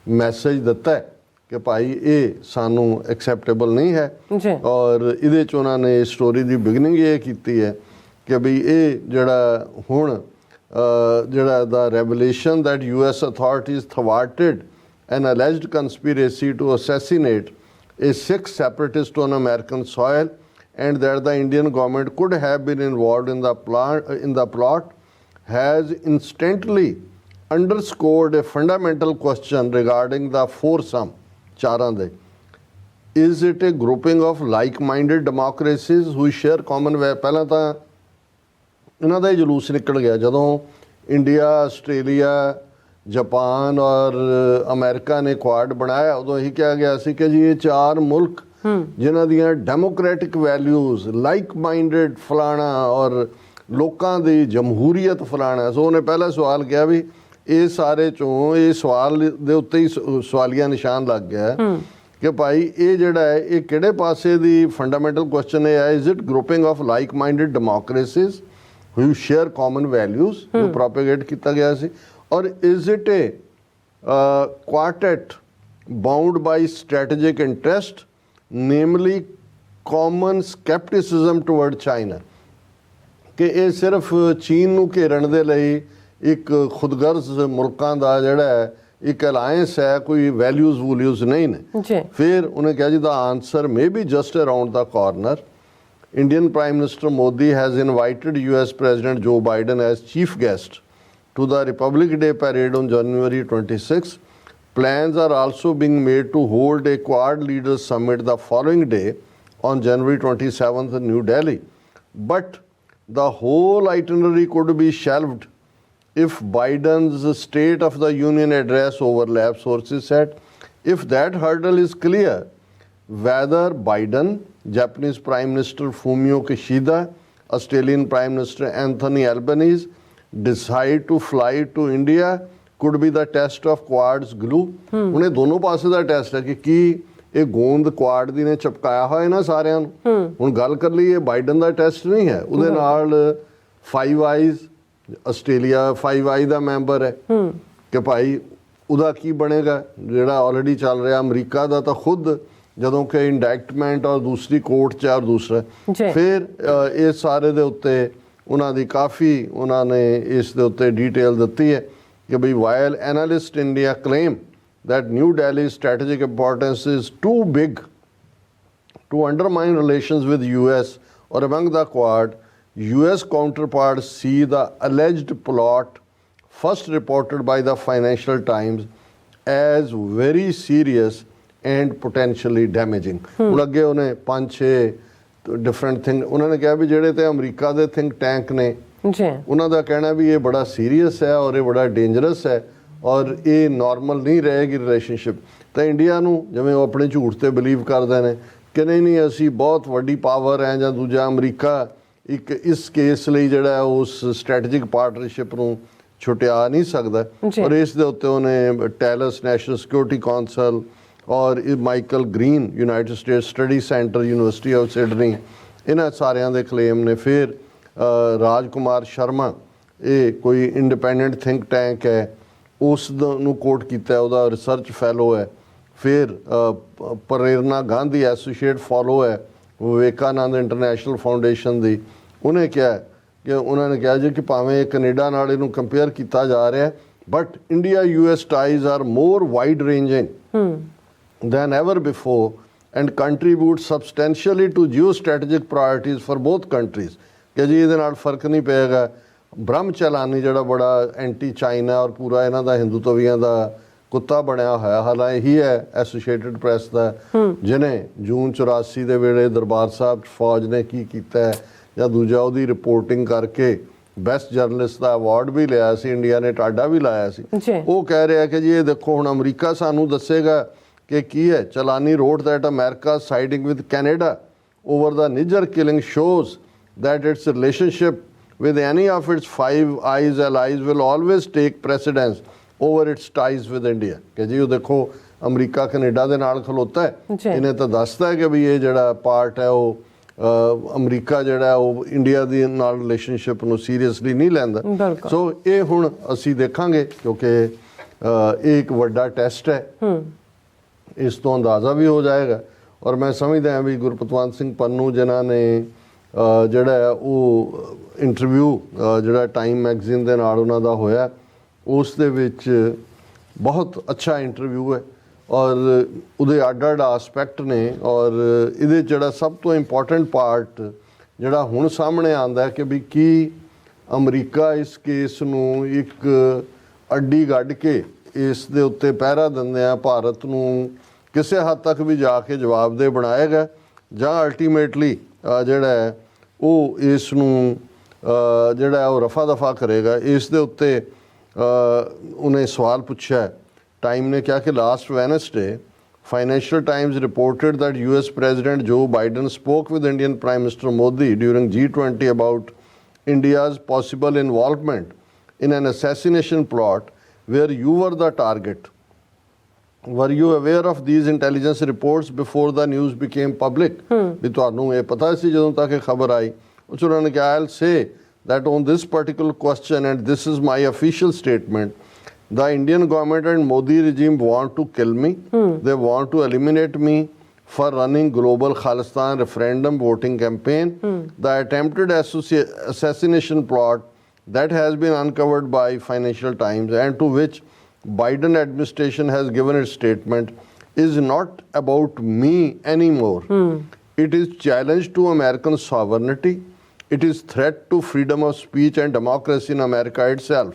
ਮੈਸੇਜ ਦਿੱਤਾ ਹੈ ਕਿ ਭਾਈ ਇਹ ਸਾਨੂੰ ਐਕਸੈਪਟੇਬਲ ਨਹੀਂ ਹੈ। ਔਰ ਇਹਦੇ 'ਚ ਉਹਨਾਂ ਨੇ ਸਟੋਰੀ ਦੀ ਬਿਗਨਿੰਗ ਇਹ ਕੀਤੀ ਹੈ ਕਿ ਵੀ ਇਹ ਜਿਹੜਾ ਹੁਣ ਜਿਹੜਾ ਦਾ revolution that US authorities thwarted an alleged conspiracy to assassinate a Sikh separatist on American soil and that the Indian government could have been involved in the plot has instantly underscored a fundamental question regarding the foursome ਚਾਰਾਂ ਦੇ। Is it a grouping of like-minded democracies who share common values? ਪਹਿਲਾਂ ਤਾਂ ਇਹਨਾਂ ਦਾ ਹੀ ਜਲੂਸ ਨਿਕਲ ਗਿਆ ਜਦੋਂ India, Australia, Japan ਔਰ ਅਮਰੀਕਾ ਨੇ ਕੁਆਡ ਬਣਾਇਆ। ਉਦੋਂ ਇਹੀ ਕਿਹਾ ਗਿਆ ਸੀ ਕਿ ਜੀ ਇਹ ਚਾਰ ਮੁਲਕ ਜਿਨ੍ਹਾਂ ਦੀਆਂ ਡੈਮੋਕ੍ਰੈਟਿਕ ਵੈਲਿਊਜ਼, ਲਾਈਕ ਮਾਈਂਡਡ ਫਲਾਣਾ ਔਰ ਲੋਕਾਂ ਦੀ ਜਮਹੂਰੀਅਤ ਫਲਾਣਾ। ਸੋ ਉਹਨੇ ਪਹਿਲਾ ਸਵਾਲ ਕਿਹਾ ਵੀ ਇਹ ਸਾਰੇ ਚੋਂ ਇਹ ਸਵਾਲ ਦੇ ਉੱਤੇ ਹੀ ਸਵਾਲੀਆ ਨਿਸ਼ਾਨ ਲੱਗ ਗਿਆ ਕਿ ਭਾਈ ਇਹ ਜਿਹੜਾ ਹੈ ਇਹ ਕਿਹੜੇ ਪਾਸੇ ਦੀ ਫੰਡਾਮੈਂਟਲ ਕੁਐਸਚਨ ਹੈ। Is it grouping of like minded democracies who share common values ਨੂੰ ਪ੍ਰੋਪੇਗੇਟ ਕੀਤਾ ਗਿਆ ਸੀ, ਔਰ is it a quartet bound by strategic interest, namely common skepticism toward China, ਕਿ ਇਹ ਸਿਰਫ ਚੀਨ ਨੂੰ ਘੇਰਨ ਦੇ ਲਈ ਇੱਕ ਖੁਦਗਰਜ਼ ਮੁਲਕਾਂ ਦਾ ਜਿਹੜਾ ਹੈ ਇੱਕ ਅਲਾਇੰਸ ਹੈ, ਕੋਈ ਵੈਲਿਊਜ਼ ਨਹੀਂ ਨੇ। ਫਿਰ ਉਹਨੇ ਕਿਹਾ ਜੀ the answer may be just around the corner. Indian Prime Minister Modi has invited US President Joe Biden as chief guest to the Republic Day parade on January 26. Plans are also being made to hold a Quad Leaders Summit the following day on January 27th in New Delhi. But the whole itinerary could be shelved if Biden's State of the Union address overlaps, sources said. If that hurdle is clear, whether Biden, Japanese Prime Minister Fumio Kishida, Australian Prime Minister Anthony Albanese decide to fly to India could be the test of Quad's glue. ਉਹਨੇ ਦੋਨੋਂ ਪਾਸੇ ਦਾ test ਹੈ ਕਿ ਕੀ ਇਹ ਗੋਂਦ Quad ਦੀ ਨੇ ਚਪਕਾਇਆ ਹੋਇਆ ਇਹਨਾਂ ਸਾਰਿਆਂ ਨੂੰ। ਹੁਣ ਗੱਲ ਕਰ ਲਈ ਇਹ ਬਾਈਡਨ ਦਾ ਟੈਸਟ ਨਹੀਂ ਹੈ, ਉਹਦੇ ਨਾਲ ਫਾਈਵ ਆਈਜ਼ ਆਸਟ੍ਰੇਲੀਆ ਫਾਈਵ ਆਈ ਦਾ ਮੈਂਬਰ ਹੈ ਕਿ ਭਾਈ ਉਹਦਾ ਕੀ ਬਣੇਗਾ। ਜਿਹੜਾ ਆਲਰੇਡੀ ਚੱਲ ਰਿਹਾ ਅਮਰੀਕਾ ਦਾ ਤਾਂ ਖੁਦ ਜਦੋਂ ਕਿ ਇੰਡੈਕਟਮੈਂਟ ਔਰ ਦੂਸਰੀ ਕੋਰਟ 'ਚ ਔਰ ਦੂਸਰਾ ਫਿਰ ਇਸ ਸਾਰੇ ਦੇ ਉੱਤੇ ਉਹਨਾਂ ਦੀ ਕਾਫੀ ਉਹਨਾਂ ਨੇ ਇਸ ਦੇ ਉੱਤੇ ਡੀਟੇਲ ਦਿੱਤੀ ਹੈ कि भाई while analysts in India claim that New Delhi's strategic importance is too big to undermine relations with US or among the Quad, US counterparts see the alleged plot first reported by the Financial Times as very serious and potentially damaging. ਹੁਣ ਅੱਗੇ ਉਹਨੇ 5-6 different thing ਉਹਨਾਂ ਨੇ ਕਿਹਾ ਵੀ ਜਿਹੜੇ ਤੇ America ਦੇ think tank ਨੇ ਜੀ ਉਹਨਾਂ ਦਾ ਕਹਿਣਾ ਵੀ ਇਹ ਬੜਾ ਸੀਰੀਅਸ ਹੈ ਔਰ ਇਹ ਬੜਾ ਡੇਂਜਰਸ ਹੈ ਔਰ ਇਹ ਨਾਰਮਲ ਨਹੀਂ ਰਹੇਗੀ ਰਿਲੇਸ਼ਨਸ਼ਿਪ। ਤਾਂ ਇੰਡੀਆ ਨੂੰ ਜਿਵੇਂ ਉਹ ਆਪਣੇ ਝੂਠ ਤੇ ਬਿਲੀਵ ਕਰਦੇ ਨੇ ਕਿ ਨਹੀਂ ਅਸੀਂ ਬਹੁਤ ਵੱਡੀ ਪਾਵਰ ਹੈ ਜਾਂ ਦੂਜਾ ਅਮਰੀਕਾ ਇੱਕ ਇਸ ਕੇਸ ਲਈ ਜਿਹੜਾ ਉਸ ਸਟ੍ਰੈਟੇਜਿਕ ਪਾਰਟਨਰਸ਼ਿਪ ਨੂੰ ਛੁਟਿਆ ਨਹੀਂ ਸਕਦਾ। ਔਰ ਇਸ ਦੇ ਉੱਤੇ ਉਹਨੇ ਟੈਲਸ ਨੈਸ਼ਨਲ ਸਿਕਿਉਰਿਟੀ ਕੌਂਸਲ ਔਰ Michael green United state study centre university of Sydney ਇਹਨਾਂ ਸਾਰਿਆਂ ਦੇ ਕਲੇਮ ਨੇ। ਫਿਰ ਰਾਜ ਕੁਮਾਰ ਸ਼ਰਮਾ ਇਹ ਕੋਈ ਇੰਡੀਪੈਂਡੈਂਟ ਥਿੰਕ ਟੈਂਕ ਹੈ ਉਸ ਨੂੰ ਕੋਟ ਕੀਤਾ, ਉਹਦਾ ਰਿਸਰਚ ਫੈਲੋ ਹੈ। ਫਿਰ ਪ੍ਰੇਰਨਾ ਗਾਂਧੀ ਐਸੋਸੀਏਟ ਫੋਲੋ ਹੈ ਵਿਵੇਕਾਨੰਦ ਇੰਟਰਨੈਸ਼ਨਲ ਫਾਊਂਡੇਸ਼ਨ ਦੀ, ਉਹਨੇ ਕਿਹਾ ਕਿ ਉਹਨਾਂ ਨੇ ਕਿਹਾ ਜੀ ਕਿ ਭਾਵੇਂ ਕੈਨੇਡਾ ਨਾਲ ਇਹਨੂੰ ਕੰਪੇਅਰ ਕੀਤਾ ਜਾ ਰਿਹਾ but India US ties are more wide ranging than ever before and contribute substantially to geostrategic priorities for both countries। ਕਿ ਜੀ ਇਹਦੇ ਨਾਲ ਫਰਕ ਨਹੀਂ ਪਏਗਾ। ਬ੍ਰਹਮ ਚਲਾਨੀ ਜਿਹੜਾ ਬੜਾ ਐਂਟੀ ਚਾਈਨਾ ਔਰ ਪੂਰਾ ਇਹਨਾਂ ਦਾ ਹਿੰਦੂਤਵੀਆਂ ਦਾ ਕੁੱਤਾ ਬਣਿਆ ਹੋਇਆ, ਹਾਲਾਂਕਿ ਇਹੀ ਹੈ ਐਸੋਸੀਏਟਿਡ ਪ੍ਰੈਸ ਦਾ ਜਿਹਨੇ ਜੂਨ 84 ਦੇ ਵੇਲੇ ਦਰਬਾਰ ਸਾਹਿਬ ਫੌਜ ਨੇ ਕੀ ਕੀਤਾ ਜਾਂ ਦੂਜਾ ਉਹਦੀ ਰਿਪੋਰਟਿੰਗ ਕਰਕੇ ਬੈਸਟ ਜਰਨਲਿਸਟ ਦਾ ਅਵਾਰਡ ਵੀ ਲਿਆ ਸੀ, ਇੰਡੀਆ ਨੇ ਟਾਡਾ ਵੀ ਲਾਇਆ ਸੀ। ਉਹ ਕਹਿ ਰਿਹਾ ਕਿ ਜੀ ਇਹ ਦੇਖੋ ਹੁਣ ਅਮਰੀਕਾ ਸਾਨੂੰ ਦੱਸੇਗਾ ਕਿ ਕੀ ਹੈ। ਚਲਾਨੀ wrote that America siding with Canada over the Niger killing shows that its relationship with any of its Five Eyes allies will always take precedence over its ties with India। ਕਿ ਜੀ ਉਹ ਦੇਖੋ America Canada ਦੇ ਨਾਲ ਖਲੋਤਾ ਹੈ, ਇਹਨੇ ਤਾਂ ਦੱਸਦਾ ਹੈ ਕਿ ਵੀ ਇਹ ਜਿਹੜਾ ਪਾਰਟ ਹੈ ਉਹ ਅਮਰੀਕਾ ਜਿਹੜਾ ਉਹ ਇੰਡੀਆ ਦੀ ਨਾਲ ਰਿਲੇਸ਼ਨਸ਼ਿਪ ਨੂੰ ਸੀਰੀਅਸਲੀ ਨਹੀਂ ਲੈਂਦਾ। ਸੋ ਇਹ ਹੁਣ ਅਸੀਂ ਦੇਖਾਂਗੇ ਕਿਉਂਕਿ ਇਹ ਇੱਕ ਵੱਡਾ ਟੈਸਟ ਹੈ, ਇਸ ਤੋਂ ਅੰਦਾਜ਼ਾ ਵੀ ਹੋ ਜਾਏਗਾ। ਔਰ ਮੈਂ ਸਮਝਦਾ ਹਾਂ ਵੀ ਗੁਰਪਤਵੰਤ ਸਿੰਘ ਪੰਨੂ ਜਿਨ੍ਹਾਂ ਨੇ ਜਿਹੜਾ ਉਹ ਇੰਟਰਵਿਊ ਜਿਹੜਾ ਟਾਈਮ ਮੈਗਜ਼ੀਨ ਦੇ ਨਾਲ ਉਹਨਾਂ ਦਾ ਹੋਇਆ ਉਸ ਦੇ ਵਿੱਚ ਬਹੁਤ ਅੱਛਾ ਇੰਟਰਵਿਊ ਹੈ ਔਰ ਉਹਦੇ ਅੱਡ-ਅੱਡ ਆਸਪੈਕਟ ਨੇ। ਔਰ ਇਹਦੇ ਜਿਹੜਾ ਸਭ ਤੋਂ ਇੰਪੋਰਟੈਂਟ ਪਾਰਟ ਜਿਹੜਾ ਹੁਣ ਸਾਹਮਣੇ ਆਉਂਦਾ ਕਿ ਵੀ ਕੀ ਅਮਰੀਕਾ ਇਸ ਕੇਸ ਨੂੰ ਇੱਕ ਅੱਡੀ ਕੱਢ ਕੇ ਇਸ ਦੇ ਉੱਤੇ ਪਹਿਰਾ ਦਿੰਦਿਆਂ ਭਾਰਤ ਨੂੰ ਕਿਸੇ ਹੱਦ ਤੱਕ ਵੀ ਜਾ ਕੇ ਜਵਾਬਦੇਹ ਬਣਾਏਗਾ ਜਾਂ ਅਲਟੀਮੇਟਲੀ ਜਿਹੜਾ ਉਹ ਇਸ ਨੂੰ ਜਿਹੜਾ ਉਹ ਰਫਾ ਦਫਾ ਕਰੇਗਾ। ਇਸ ਦੇ ਉੱਤੇ ਉਹਨੇ ਸਵਾਲ ਪੁੱਛਿਆ ਟਾਈਮ ਨੇ ਕਿਹਾ ਕਿ last Wednesday Financial Times reported that US President Joe Biden spoke with Indian Prime Minister Modi during G20 about India's possible involvement in an assassination plot where you were the target. Were you aware of these intelligence reports before the news became public? ਵੀ ਤੁਹਾਨੂੰ ਇਹ ਪਤਾ ਸੀ ਜਦੋਂ ਤੱਕ ਇਹ ਖਬਰ ਆਈ? ਉਹਨਾਂ ਨੇ ਕਿਹਾ I'll say that on this particular question and this is my official statement, the Indian government and Modi regime want to kill me. They want to eliminate me for running global Khalistan referendum voting campaign. The attempted assassination plot that has been uncovered by Financial Times and to which Biden administration has given its statement is not about me anymore. It is challenge to American sovereignty. It is threat to freedom of speech and democracy in America itself.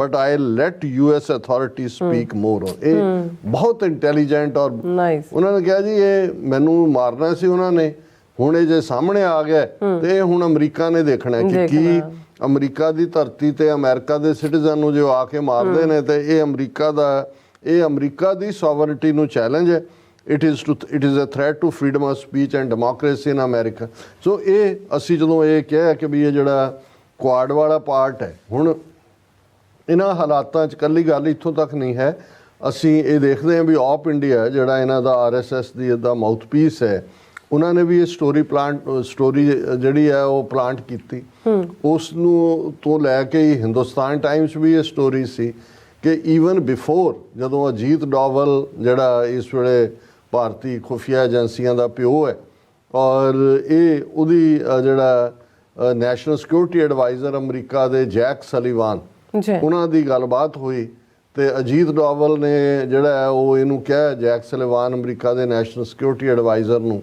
But I'll let US authorities speak more on. ਇਹ ਬਹੁਤ intelligent ਔਰ ਉਹਨਾਂ ਨੇ ਕਿਹਾ ਜੀ ਇਹ ਮੈਨੂੰ ਮਾਰਨਾ ਸੀ ਉਹਨਾਂ ਨੇ, ਹੁਣ ਇਹ ਜੇ ਸਾਹਮਣੇ ਆ ਗਿਆ ਤੇ ਇਹ ਹੁਣ ਅਮਰੀਕਾ ਨੇ ਦੇਖਣਾ ਕਿ ਕੀ ਅਮਰੀਕਾ ਦੀ ਧਰਤੀ ਤੇ ਅਮਰੀਕਾ ਦੇ ਸਿਟੀਜ਼ਨ ਨੂੰ ਜੋ ਆ ਕੇ ਮਾਰਦੇ ਨੇ ਤੇ ਇਹ ਅਮਰੀਕਾ ਦੀ ਸੋਵਰਨਟੀ ਨੂੰ ਚੈਲੰਜ ਹੈ। It is a threat to freedom of speech and democracy in America. So ਇਹ ਅਸੀਂ ਜਦੋਂ ਇਹ ਕਿਹਾ ਕਿ ਵੀ ਇਹ ਜਿਹੜਾ ਕੁਆਡ ਵਾਲਾ ਪਾਰਟ ਹੈ ਹੁਣ ਇਹਨਾਂ ਹਾਲਾਤਾਂ 'ਚ ਇਕੱਲੀ ਗੱਲ ਇੱਥੋਂ ਤੱਕ ਨਹੀਂ ਹੈ। ਅਸੀਂ ਇਹ ਦੇਖਦੇ ਹਾਂ ਵੀ ਆਪ ਇੰਡੀਆ ਜਿਹੜਾ ਇਹਨਾਂ ਦਾ RSS ਦੀ ਦਾ ਮਾਊਥਪੀਸ ਹੈ ਉਹਨਾਂ ਨੇ ਵੀ ਇਹ ਸਟੋਰੀ ਜਿਹੜੀ ਹੈ ਉਹ ਪਲਾਂਟ ਕੀਤੀ। ਉਸ ਨੂੰ ਤੋਂ ਲੈ ਕੇ ਹੀ ਹਿੰਦੁਸਤਾਨ ਟਾਈਮਸ ਵੀ ਇਹ ਸਟੋਰੀ ਸੀ ਕਿ ਈਵਨ ਬਿਫੋਰ ਜਦੋਂ ਅਜੀਤ ਡੋਵਲ ਜਿਹੜਾ ਇਸ ਵੇਲੇ ਭਾਰਤੀ ਖੁਫੀਆ ਏਜੰਸੀਆਂ ਦਾ ਪਿਓ ਹੈ ਔਰ ਇਹ ਉਹਦੀ ਜਿਹੜਾ ਨੈਸ਼ਨਲ ਸਿਕਿਉਰਿਟੀ ਐਡਵਾਈਜ਼ਰ ਅਮਰੀਕਾ ਦੇ ਜੈਕ ਸਲੀਵਾਨ ਜੀ ਉਹਨਾਂ ਦੀ ਗੱਲਬਾਤ ਹੋਈ ਤੇ ਅਜੀਤ ਡੋਵਲ ਨੇ ਜਿਹੜਾ ਹੈ ਉਹ ਇਹਨੂੰ ਕਿਹਾ ਜੈਕ ਸਲੀਵਾਨ ਅਮਰੀਕਾ ਦੇ ਨੈਸ਼ਨਲ ਸਿਕਿਉਰਿਟੀ ਐਡਵਾਈਜ਼ਰ ਨੂੰ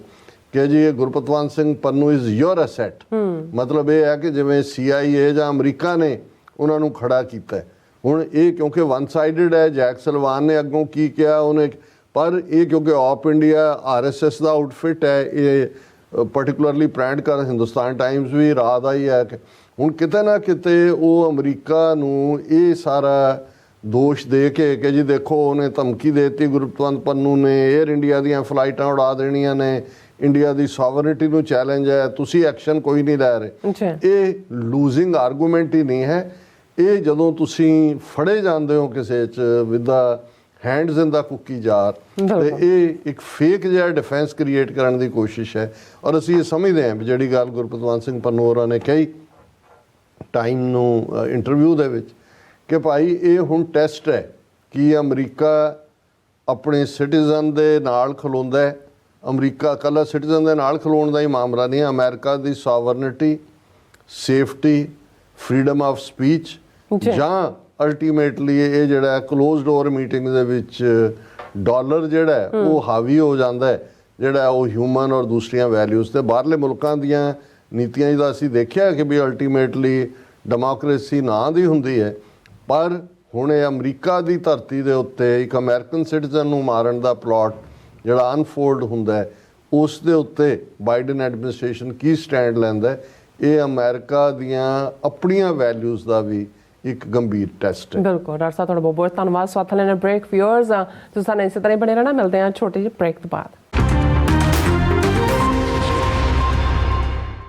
ਕਿ ਜੀ ਇਹ Gurpatwant Singh Pannu is your asset. ਮਤਲਬ ਇਹ ਹੈ ਕਿ ਜਿਵੇਂ CIA ਜਾਂ ਅਮਰੀਕਾ ਨੇ ਉਹਨਾਂ ਨੂੰ ਖੜਾ ਕੀਤਾ ਹੈ। ਹੁਣ ਇਹ ਕਿਉਂਕਿ ਵਨ ਸਾਈਡਡ ਹੈ, ਜੈਕ ਸਲੀਵਾਨ ਨੇ ਅੱਗੋਂ ਕੀ ਕਿਹਾ ਉਹਨੇ, ਪਰ ਇਹ ਕਿਉਂਕਿ ਆਪ ਇੰਡੀਆ RSS ਦਾ ਆਊਟਫਿਟ ਹੈ, ਇਹ ਪਾਰਟਿਕੂਲਰਲੀ ਪ੍ਰਿੰਟ ਕਰ ਹਿੰਦੁਸਤਾਨ ਟਾਈਮਸ ਵੀ ਰਾਤ ਆਈ ਹੈ ਕਿ ਹੁਣ ਕਿਤੇ ਨਾ ਕਿਤੇ ਉਹ ਅਮਰੀਕਾ ਨੂੰ ਇਹ ਸਾਰਾ ਦੋਸ਼ ਦੇ ਕੇ ਕਿ ਜੀ ਦੇਖੋ ਉਹਨੇ ਧਮਕੀ ਦੇ ਦਿੱਤੀ ਗੁਰਪਤਵੰਤ ਪੰਨੂ ਨੇ, 에ਅਰ ਇੰਡੀਆ ਦੀਆਂ ਫਲਾਈਟਾਂ ਉਡਾ ਦੇਣੀਆਂ ਨੇ, ਇੰਡੀਆ ਦੀ ਸੋਵਰਨਿਟੀ ਨੂੰ ਚੈਲੰਜ ਹੈ, ਤੁਸੀਂ ਐਕਸ਼ਨ ਕੋਈ ਨਹੀਂ ਲੈ ਰਹੇ। ਇਹ ਲੂਜ਼ਿੰਗ ਆਰਗੂਮੈਂਟ ਹੀ ਨਹੀਂ ਹੈ। ਇਹ ਜਦੋਂ ਤੁਸੀਂ ਫੜੇ ਜਾਂਦੇ ਹੋ ਕਿਸੇ 'ਚ with the hands in the cookie jar, ਤੇ ਇਹ ਇੱਕ ਫੇਕ ਜਿਹਾ ਡਿਫੈਂਸ ਕ੍ਰੀਏਟ ਕਰਨ ਦੀ ਕੋਸ਼ਿਸ਼ ਹੈ। ਔਰ ਅਸੀਂ ਇਹ ਸਮਝਦੇ ਹਾਂ ਵੀ ਜਿਹੜੀ ਗੱਲ ਗੁਰਪਤਵੰਤ ਸਿੰਘ ਪੰਨੂ ਹੋਰਾਂ ਨੇ ਕਹੀ ਟਾਈਮ ਨੂੰ ਇੰਟਰਵਿਊ ਦੇ ਵਿੱਚ ਕਿ ਭਾਈ ਇਹ ਹੁਣ ਟੈਸਟ ਹੈ ਕਿ ਅਮਰੀਕਾ ਆਪਣੇ ਸਿਟੀਜ਼ਨ ਦੇ ਨਾਲ ਖਲੋਂਦਾ ਹੈ। ਅਮਰੀਕਾ ਇਕੱਲਾ ਸਿਟੀਜ਼ਨ ਦੇ ਨਾਲ ਖਲੋਣ ਦਾ ਹੀ ਮਾਮਲਾ ਨਹੀਂ ਹੈ, America the sovereignty, safety, freedom of speech ਜਾਂ ਅਲਟੀਮੇਟਲੀ ਇਹ ਜਿਹੜਾ ਕਲੋਜ਼ ਡੋਰ ਮੀਟਿੰਗ ਦੇ ਵਿੱਚ ਡਾਲਰ ਜਿਹੜਾ ਉਹ ਹਾਵੀ ਹੋ ਜਾਂਦਾ ਹੈ, ਜਿਹੜਾ ਉਹ ਹਿਊਮਨ ਔਰ ਦੂਸਰੀਆਂ ਵੈਲਿਊਜ਼ ਤੇ ਬਾਹਰਲੇ ਮੁਲਕਾਂ ਦੀਆਂ ਨੀਤੀਆਂ ਜਿਹਦਾ ਅਸੀਂ ਦੇਖਿਆ ਕਿ ਵੀ ਅਲਟੀਮੇਟਲੀ ਡੈਮੋਕ੍ਰੇਸੀ ਨਾਂ ਦੀ ਹੁੰਦੀ ਹੈ, ਪਰ ਹੁਣ ਇਹ ਅਮਰੀਕਾ ਦੀ ਧਰਤੀ ਦੇ ਉੱਤੇ ਇੱਕ ਅਮਰੀਕਨ ਸਿਟੀਜ਼ਨ ਨੂੰ ਮਾਰਨ ਦਾ ਪਲਾਟ ਜਿਹੜਾ ਅਨਫੋਲਡ ਹੁੰਦਾ ਹੈ, ਉਸ ਦੇ ਉੱਤੇ ਬਾਈਡਨ ਐਡਮਿਨਿਸਟ੍ਰੇਸ਼ਨ ਕੀ ਸਟੈਂਡ ਲੈਂਦਾ ਹੈ, ਇਹ ਅਮਰੀਕਾ ਦੀਆਂ ਆਪਣੀਆਂ ਵੈਲਿਊਜ਼ ਦਾ ਵੀ ਇੱਕ ਗੰਭੀਰ ਟੈਸਟ ਹੈ। ਬਿਲਕੁਲ ਡਾਕਟਰ ਸਾਹਿਬ ਤੁਹਾਡਾ ਬਹੁਤ ਬਹੁਤ ਧੰਨਵਾਦ। ਸਵਾਥ ਲੈਣਾ ਬ੍ਰੇਕ ਵਿਊਅਰਸ ਤੁਸੀਂ ਸਾਨੂੰ ਇਸੇ ਤਰ੍ਹਾਂ ਹੀ ਬਣੇ ਰਹਿਣਾ, ਮਿਲਦੇ ਹਾਂ ਛੋਟੀ ਜਿਹੀ ਬ੍ਰੇਕ ਤੋਂ ਬਾਅਦ।